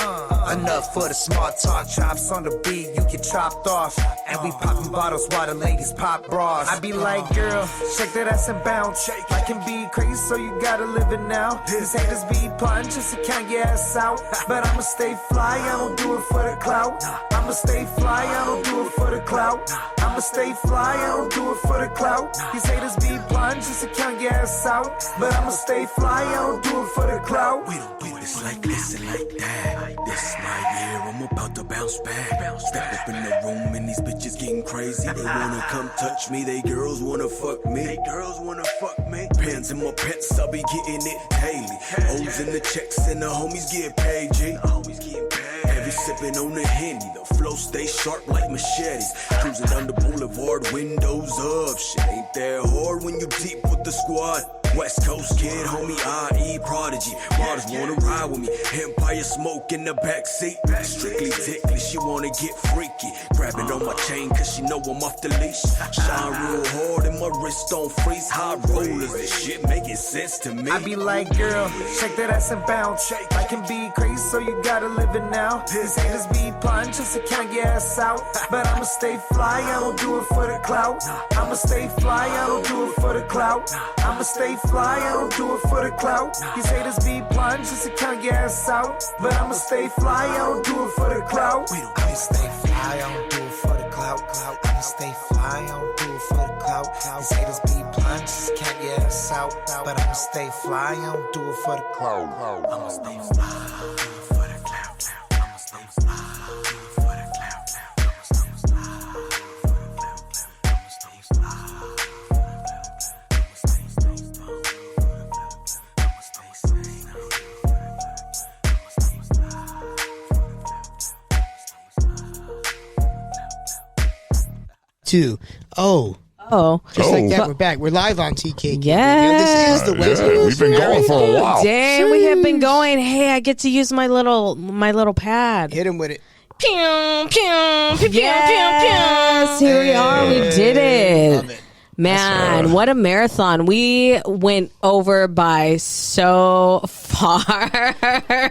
Enough for the small talk. Chops on the beat, you get chopped off. And we popping bottles while the ladies pop bras. I be like, girl, shake that ass and bounce. I can be crazy, so you gotta live it now. These haters be plotting just to count your ass out. But I'ma stay fly, I don't do it for the clout. I'ma stay fly, I don't do it for the clout. I'ma stay fly, I don't do it for the clout. These haters be plotting just to count your ass out. But I'ma stay fly, I don't do it for the clout. We don't do this like this and like that. This is my year, I'm about to bounce back. Step up in the room and these bitches getting crazy. They wanna come touch me, they girls wanna fuck me. Pants in my pants, I'll be getting it daily. O's in the checks and the homies get paid, G. Heavy sipping on the Henny, the flow stay sharp like machetes. Cruising down the boulevard, windows up. Shit ain't that hard when you deep with the squad. West Coast kid, homie, IE prodigy. Models wanna ride with me. Empire smoke in the backseat. Strictly ticklish, she wanna get freaky. Grabbing on my chain cause she know I'm off the leash. Shine real hard and my wrist don't freeze. High rollers, this shit making sense to me. I be like, girl, shake that ass and bounce. I can be crazy, so you gotta live it now. These haters be plotting just to count your ass out. But I'ma stay fly, I don't do it for the clout. I'ma stay fly, I don't do it for the clout. I'ma stay fly, I don't do it for the clout. These haters be plotting just to count your ass out. But I'ma stay fly, I don't do it for the clout. I'ma stay fly, I don't do it for the clout. I'ma stay fly, I don't do it for the clout. These haters be blind, just count your ass out. But I'ma stay fly, I don't do it for the clout. I'ma stay fly, I don't do it for the clout. I'ma stay fly, I don't do it for the clout. I'ma stay fly, I don't do it for the clout. I'ma stay fly, I don't do it for the clout. I'ma stay fly, I don't do it for the clout. I'ma stay sane, I don't do it for the clout. I'ma stay fly, I don't do it for the clout. 2. Oh. Just like that, we're back. We're live on TK. Yeah. This is the West Yeah, Coast. we've been going for a while. Damn, we have been going. Hey, I get to use my little pad. Hit him with it. Pew, pew, pew, pew, yes, here we are. We did Love it. it. Man, what a marathon. We went over by so far.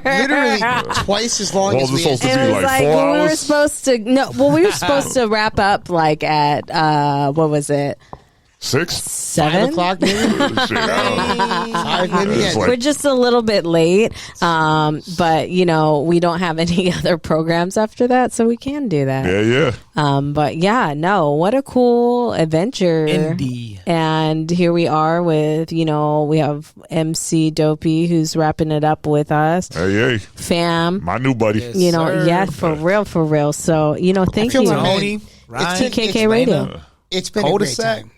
Literally twice as long What as was we it supposed to It be, was like like 4 we were hours? supposed to we were supposed to wrap up like at what was it? 6? 7 5 o'clock maybe? Shit, I don't know. 5 maybe? It's Yeah. like- We're just a little bit late, but you know we don't have any other programs after that, so we can do that. Yeah. But yeah, no, what a cool adventure! Indeed. And here we are with we have Emcee Dopey who's wrapping it up with us, Hey, fam. my new buddy. Yes. Yeah, for real. So thank feel you, like Tony, It's Ryan, TKK Radio. It's been a great Kuldesac. time.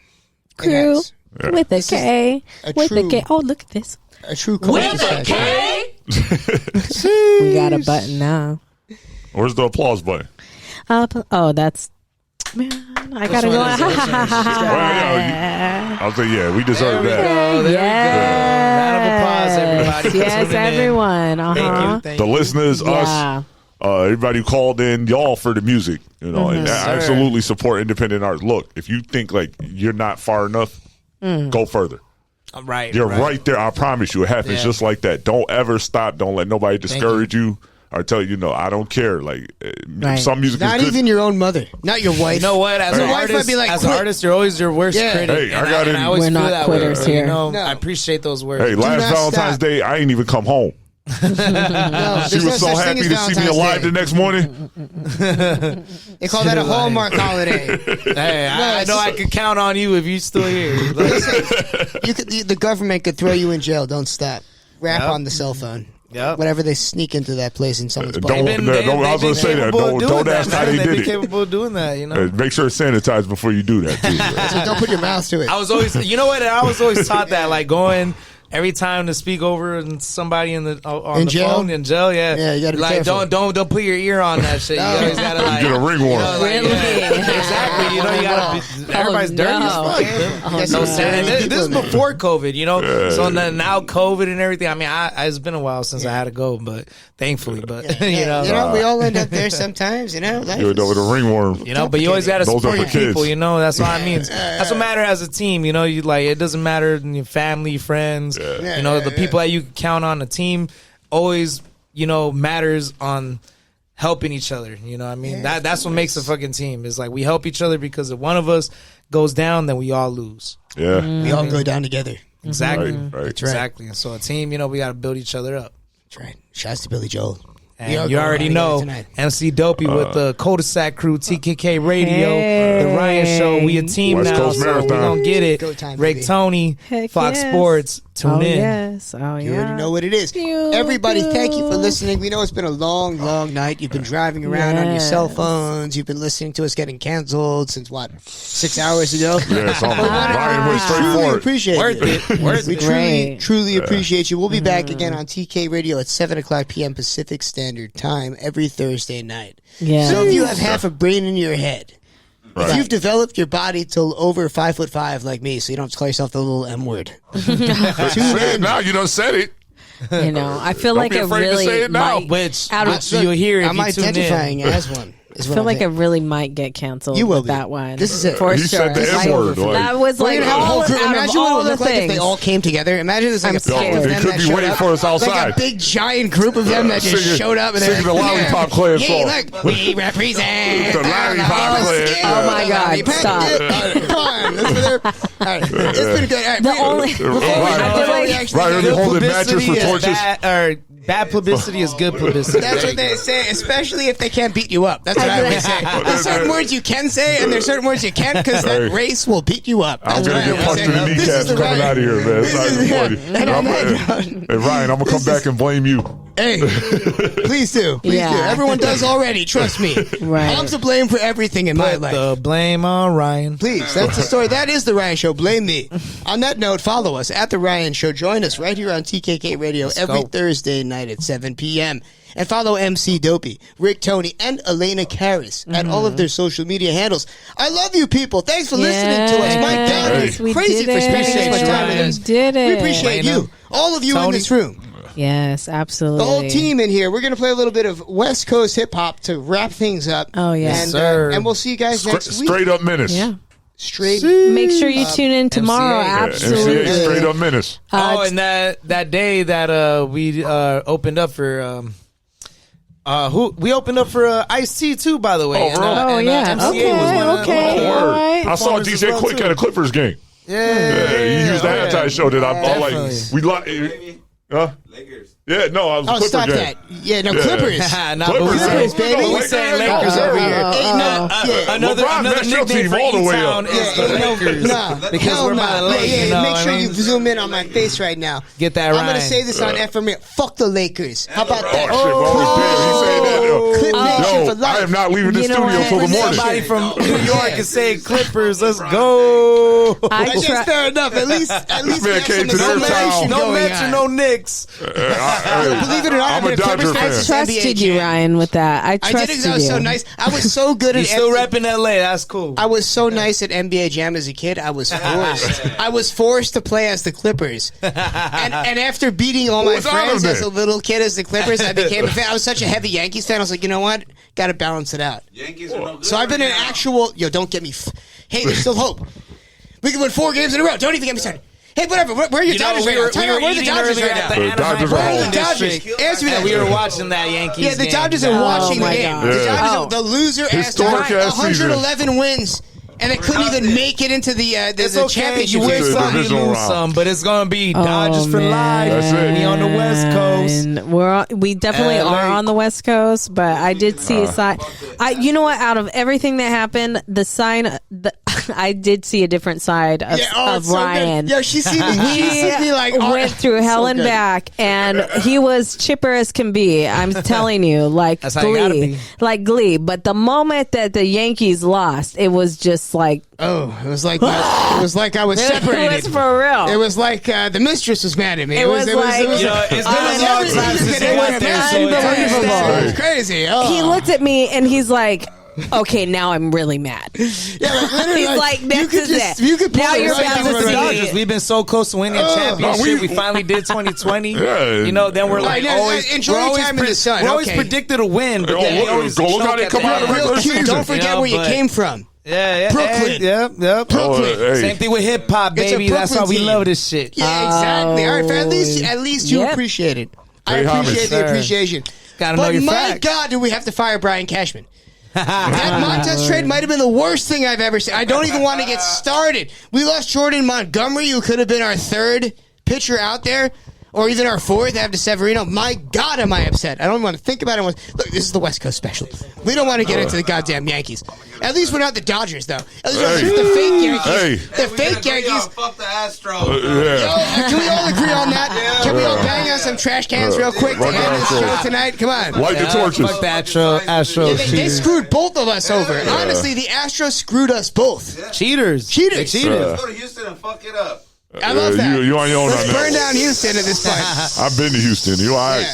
It Crew has. Yeah. with a K, a with a true- K. Oh, look at this. A true Kuldesac. We got a button now. Where's the applause button? Oh, that's man. I gotta go. Well, yeah, I'll say, yeah, we deserve that. There we go. Yes. Round of applause, everybody. for Yes, tuning in. everyone. Thank you. Thank The you. listeners, Yeah. us, everybody who called in, y'all for the music, and absolutely support independent art. Look, if you think like you're not far enough, go further. I'm right. You're right there. I promise you, it happens Yeah. just like that. Don't ever stop. Don't let nobody discourage you or tell you, I don't care. Like some music Not is good. even your own mother. Not your wife. You know what? As Your an wife might artist, be like, as an "Quit." artist, you're always your worst Yeah. critic. Hey, I And got it. and I always We're feel not that quitters way. here. No. I appreciate those words. Hey, last not Valentine's stop. Day, I ain't even come home. No, She there's was no so such happy thing to as see me Valentine's alive Day. the next morning. They call that a Hallmark holiday. Hey, I it's know just- I could count on you if you still here. The government could throw you in jail. Don't stop. Rap Yep. on the cell phone. Yep. Whenever they sneak into that place in someone's Don't- apartment. no, I was gonna say that. Don't ask how they They've did been it. capable of doing that, Make sure it's sanitized before you do that, too. So don't put your mouth to it. I was always, you know what? I was always taught that, like going every time to speak over and somebody on the jail? phone in jail. Yeah, you gotta be like careful. don't put your ear on that shit. You always gotta like get a ringworm. Really? exactly. You know, you gotta. Everybody's dirty as fuck. Yes, So no. sad. And this is before COVID, you know. Yeah. So now COVID and everything. I mean, it's been a while since I had to go, but thankfully, but you know, we all end up there sometimes. You know, life You know, with a ringworm. you know, but you always got to Those are support for your people. kids. You know, that's what I mean. That's what matters as a team. You know, you like it doesn't matter in your family, friends. You know, the people that you can count on. The team always, you know, matters on helping each other. You know what I mean? That's what makes a fucking team. Is like we help each other because if one of us goes down, then we all lose. Yeah. we all go down together. Exactly. Right. Exactly. And so a team, you know, we got to build each other up. That's right. Shouts to Billy Joel. And We all you go already down know together tonight. Emcee Dopey with the Kuldesac Krew, TKK Radio, the Ryan Show. We a team West now, Coast so we Marathon. gonna get it. Go time, Rick baby. Tony, Heck Fox yes. Sports. Tune in. Yes. Oh, yeah. You already know what it is. You Everybody, thank you for do. listening. We know it's been a long night. You've been driving around on your cell Yes. phones. You've been listening to us getting canceled since, 6 hours ago? Yeah, something. Ryan went straight Truly for it. appreciate Worth it. it. Worth We it. Great. truly appreciate you. We'll be back again on TK Radio at 7 o'clock p.m. Pacific Standard Time every Thursday night. Yeah. So if you have half a brain in your head, if you've developed your body till over 5'5" like me, so you don't have to call yourself the little M word. Say it now. You done said it. You know, I feel Don't like be it afraid to really say it now. might. Which Out of- you'll hear if I'm you tune identifying in. as one. I feel like it really might get canceled. You will with be. that one. This is it. for He sure. said the Like, M-word, like- that was We're like gonna have a whole all, crew. out of Imagine what it all would the look like if things. they all came together. Imagine there's like I'm a bunch scared. of They them could that be showed waiting up. for us outside. Like a big giant group of them that just Singing- showed up and they're singing like, the Lollipop Clan song. Look, we represent The Lollipop Clan. Oh my God, stop. Come on, that's what they're. All right, it's been good. All right, The only- before we Right. actually Right, get they're into holding it, matches for Publicity is torches. bad publicity is good publicity. that's what they say, especially if they can't beat you up. That's what I always say. There's certain words you can say, and there's certain words you can't, because that Right. race will beat you up. I'm That's gonna what I get punched in the always say. This is kneecaps the coming right- out of here, man. It's not This even is- funny. And on that note, Hey, Ryan, I'm gonna come back and blame you. hey, please do. Please Yeah. do. Everyone does already. Trust me. Right. I'm to blame for everything in my Put life. the blame on Ryan. Please, that's the story. That is the Ryan Show. Blame me. On that note, follow us at the Ryan Show. Join us right here on TKK Radio every go. Thursday night at 7 p.m. And follow Emcee Dopey, Rick Tony, and Elena Karras at all of their social media handles. I love you people. Thanks for listening to us. My God, Yes, it's we crazy did for spending so it. much time with Ryan. us. We did it. We appreciate Elena, you. All of you in Tony. this room. Yes, absolutely. The whole team in here. We're going to play a little bit of West Coast hip hop to wrap things up. Oh, yeah. And, Sir. and we'll see you guys next week. Straight up menace. Yeah. Straight. Make sure you tune in tomorrow. MCA. Absolutely. MCA straight up menace. Oh, and that day that we opened up for we opened up for Ice-T too, by the way. Oh, And, really? Oh, yeah. MCA Okay, was one of okay. Oh, word. all right. I saw Performers DJ as well, Quick too. at a Clippers game. Yeah, He used the halftime show that I'm like, Definitely. huh? Yeah, no, I was Oh, Clipper stop game. that. Yeah, no, Yeah. Clippers. Nah, Clippers, but we Clippers, said- baby. We said Lakers Lakers over here. Ain't no, yeah. Another LeBron messed your nickname team for all the way E-Town up. is the Lakers. Nah, Because hell we're by nah. the lake, Yeah, you know make what sure I you mean? zoom in on my face right now. Get that I'm gonna Ryan. say this on FM. Fuck the Lakers. How about that? Oh, shit, well, he said that. Clip Nation Yo, for life. I am not leaving the You know studio what? till the morning. Somebody from New York can say Clippers. Let's go. I That's try- fair enough. At least man we have came some to their assimilation town. No going Mets or on. no Knicks. Believe it or not, I'm I've been a a Clippers Dodger fan fan. since trusted NBA you, champ. Ryan, with that. I I trusted did it because I was you. so nice. I was so good You at still repping LA. That's cool. I was so nice at NBA Jam as a kid. I was forced. I was forced to play as the Clippers. And after beating all my was on friends them as a then? little kid as the Clippers, I became a fan. I was such a heavy Yankees fan. I was like, you know what? Got to balance it out. Yankees are no good. So I've been an actual. Yo, don't get me. Hey, there's still hope. We can win 4 games in a row. Don't even get me started. Hey, whatever. Where are your You know, Dodgers we right were, now? Tell we me were where are the eating Dodgers earlier right at now? the The Anaheim Dodgers are Where are home. the Dodgers? District, Answer me that. and we were watching that Yankees Yeah, the game. Dodgers are Oh, watching the my game. God. The Dodgers, Oh. the loser ass Historic Dodgers, ass season. 111 wins, and they couldn't even make it into the It's the okay. championship. You win It's a some, you divisional lose round. some, but it's gonna be Dodgers for life. That's it. We on the West Coast. We definitely LA. are on the West Coast, but I did see a sign. You know what? Out of everything that happened, the sign, I did see a different side of, of it's so good. Ryan. Yo, she seen me. She seen me like went through hell and good. back, and he was chipper as can be. I'm telling you, like That's how you gotta Glee, be. like Glee. But the moment that the Yankees lost, it was just was like, Oh, it was like I was separated. it was for real. It was like the mistress was mad at me. It was like- You know, it's been a long time since they went there, so it's unbelievable. It was crazy. Oh. He looked at me and he's like, okay, now I'm really mad. Yeah, like, literally, He's like, you this could is just, it. you could Now pull it you're right about in to front of see me. Dodgers. We've been so close to winning a championship. We finally did 2020. Yeah. You know, then we're like Right, yeah, always enjoy we're your always time in the sun, We're always okay. predicted a win, but Oh, then we look- always look how choke they at come the out of end. regular Real cute. season. Don't forget You know, where you but- came from. Yeah, Brooklyn. Yep. Oh, hey. Same thing with hip hop, It's a baby. That's why Brooklyn we team. love this shit. Yeah, exactly. All right, fair. At least you Yep. appreciate it. I Pay homage, appreciate the sir. appreciation. Gotta know But your my facts. God, do we have to fire Brian Cashman? That Montez trade might have been the worst thing I've ever seen. I don't even want to get started. We lost Jordan Montgomery, who could have been our third pitcher out there, or even our fourth after Severino. My God, am I upset. I don't want to think about it. Look, this is the West Coast special. We don't want to get into the goddamn Yankees. At least we're not the Dodgers, though. At least we're the fake Yankees. Hey. The fake Yankees. Fuck the Astros. Yeah. Can we all agree on that? Can we all bang on some trash cans real quick to Rock end this Astros. show tonight? Come on. Light the torches. Fuck the Astros. They Cheaters. screwed both of us over. Honestly, the Astros screwed us both. Cheaters. Cheaters. They cheated. Let's go to Houston and fuck it up. I love that. You on your own Let's on that. burn down Houston at this point. I've been to Houston. You all right?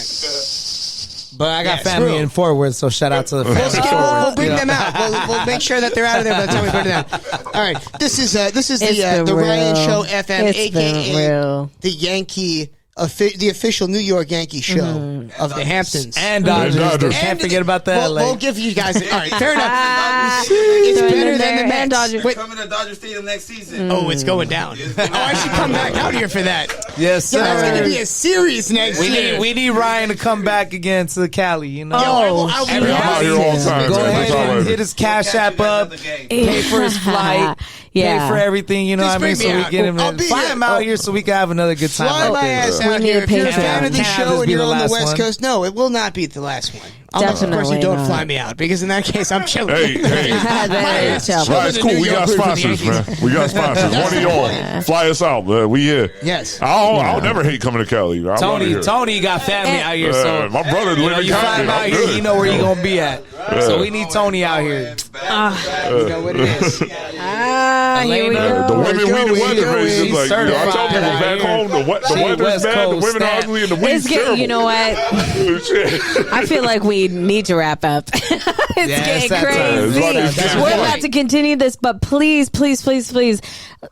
But I got Yeah, family screw 'em. in Fort Worth, so shout out to the family. We'll, skip it. We'll bring them out. We'll make sure that they're out of there by the time we burn it down. All right, this is It's the been Ryan real. Show FM, It's been aka real. the Yankee, the official New York Yankee show of the Hamptons. And Dodgers. And Dodgers. Can't forget about that. We'll give you guys. All right, fair enough. Ah, It's throwing better in than there, the and Mets. Dodgers. Wait, Coming to Dodger Stadium next season. oh, it's going down. Oh, I should come back out here for that. Yes, So that's going to sir. be a series next year. We need Ryan to come back again to Cali, you know. Oh, I will I'm out here all the time, Go man. That's all ahead and right. hit his cash app up, pay for his flight, Yeah. pay for everything, you know Just what I mean? bring me So we out. get him I'll in. be Fly here. him out here so we can have another good time Fly out my there. ass We out need here. a If you're a Patreon. fan of the Can't have show this and be you're the on the last West one. Coast, no, it will not be the last one. Unless, of course, you Definitely don't not. fly me out, because in that case, I'm chilling. Hey, That is tough. Right, it's cool. We got sponsors, man. We got sponsors. One of y'all fly us out, man. We here. Yes. I'll never hate coming to Cali. I'm out here. Tony got family out here, so my brother you know, live in you fly him Compton. out I'm here, good. you know where you gonna be at. So we need Tony out here. You know what it is. Here we Elena, The go. women, we the weather is She's like, I tell certified people out back here. home, the She weather's West bad, the Coast women are stat. ugly, and the It's weed's getting, terrible. you know what? Shit. I feel like we need to wrap up. It's it's getting that time. crazy. It's getting We're funny. about to continue this, but please,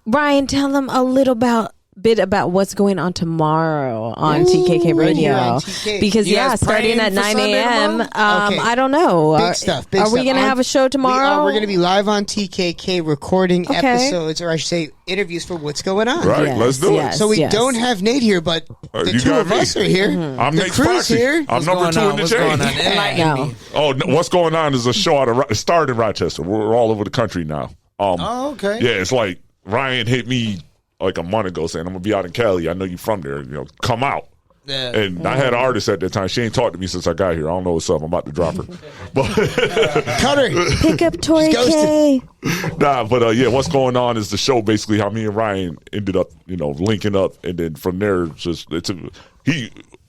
Ryan, tell them a little bit about what's going on tomorrow on TKK right here Radio. on TK. Because You guys starting praying at for 9 Sunday a.m. tomorrow? Okay. I don't know. Big stuff. Big are we stuff. going to have a show tomorrow? We're going to be live on TKK recording Okay. episodes, or I should say, interviews for what's going on. Right, Yes, let's do yes. it. So we don't have Nate here, but the You two got of me. us are here. I'm The Nate crew's Foxy. here. I'm number What's 2 going in the What's going chain. on? Enlighten No. me. Oh, no, what's going on is a show it started in Rochester. We're all over the country now. Oh, okay. Yeah, it's like Ryan hit me like a month ago saying, I'm going to be out in Cali. I know you from there. You know, come out. Yeah. And I had an artist at that time. She ain't talked to me since I got here. I don't know what's up. I'm about to drop her. But Cut her. pick up Tori She's ghosted. K. nah, but yeah, what's going on is the show basically how me and Ryan ended up, linking up, and then from there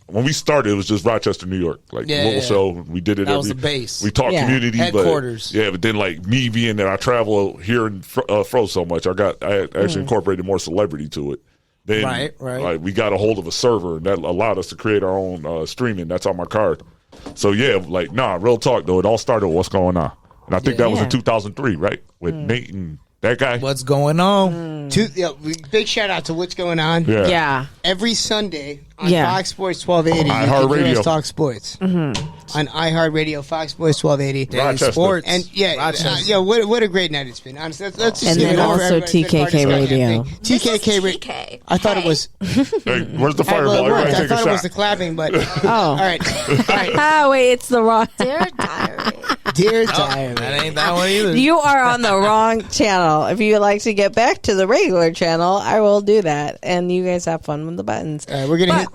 when we started, it was just Rochester, New York, like Yeah, little yeah. show. We did it. That was the base. We talked Yeah. community, Headquarters. But then like me being that I travel here in Fro so much, I actually incorporated more celebrity to it. Then Right. like we got a hold of a server, and that allowed us to create our own streaming. That's on my card. So yeah, real talk though. It all started with what's going on, and I think that was in 2003, right, with Nate and that guy. What's going on? Big shout out to what's going on. Yeah. Every Sunday on Yeah. Fox Sports 1280, you can hear iHeartRadio. us talk sports. On iHeartRadio, Fox Sports 1280. Daily Rochester. sports. And Rochester. what a great night it's been. Honestly, let's just And give then it up for also everybody. It's been a TKK party. Radio. TKK Radio. I thought it was. Hey, where's the Well, fireball? it Everybody worked. I take a thought it was shot. the clapping, but Oh. all right. Ah, wait, it's the wrong. Dear diary. Dear diary. That ain't that one either. You are on the wrong channel. If you would like to get back to the regular channel, I will do that. And you guys have fun with the buttons. All right, we're gonna hit.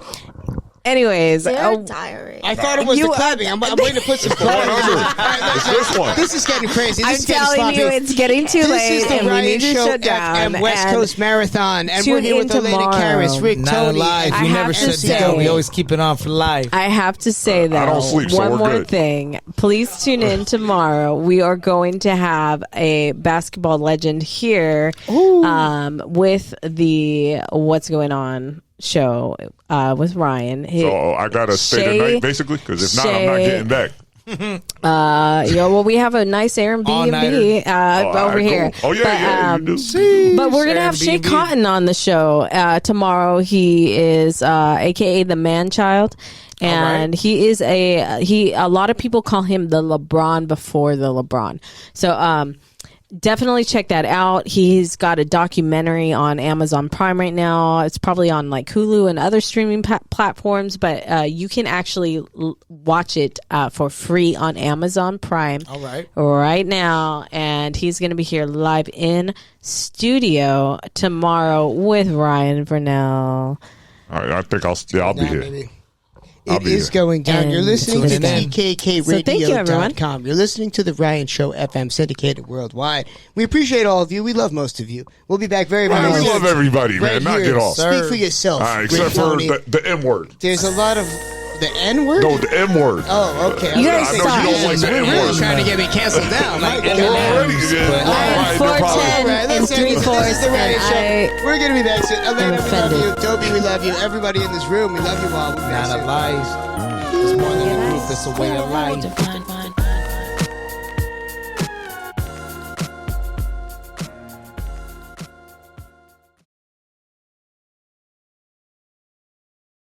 Anyways, They're tiring. I thought it was the clapping. I'm waiting to put some clapping. It's this one. This is getting crazy. I'm This is getting telling sloppy. you, it's getting too This late, is the and we Ryan need to Show shut down. FM West and Coast Marathon, and tune we're here with in Elena tomorrow. Karras, Rick, Not Tony. alive. I We have never to shut say- down. We always keep it on for life. I have to say though, don't sleep, so one we're more good. thing. Please tune in tomorrow. We are going to have a basketball legend here with the What's Going On show with Ryan. So I gotta stay the Shay- night basically, because if not, I'm not Shay- getting back. Well, we have a nice Airbnb All-nighter. over all right, here. cool. Oh yeah, But, yeah, you do. But we're gonna have Shay Airbnb. Cotton on the show tomorrow. He is AKA the Man Child, and he is a lot of people call him the LeBron before the LeBron. So definitely check that out. He's got a documentary on Amazon Prime right now. It's probably on like Hulu and other streaming platforms, but you can actually watch it for free on Amazon Prime. All right. Right now, and he's going to be here live in studio tomorrow with Ryan Vernell. All right, I think I'll be here. Baby. I'll It be is here. going down. And You're listening to tune in. So thank you, everyone. TKKRadio.com. You're listening to The Ryan Show FM, syndicated worldwide. We appreciate all of you. We love most of you. We'll be back very, very Man, we soon. love everybody, Right man. Knock here. it off. Speak for yourself. All right, Rick except for Tony. the M word. There's a lot of the N word. No, the M word. Oh, okay. You I guys was I know stop. you don't like the We're M really word. trying to get me canceled down. My Oh, God. already? Yeah. But- All I am right, no problem. 4'10" All right, and let's end this. 3/4, This is the Ryan Show. and We're going to be back soon. Elena, we love offended. you. Dopey, we love you. Everybody in this room, we love you all. We'll be back Not soon. a life. It's more than a group. It's a way of life.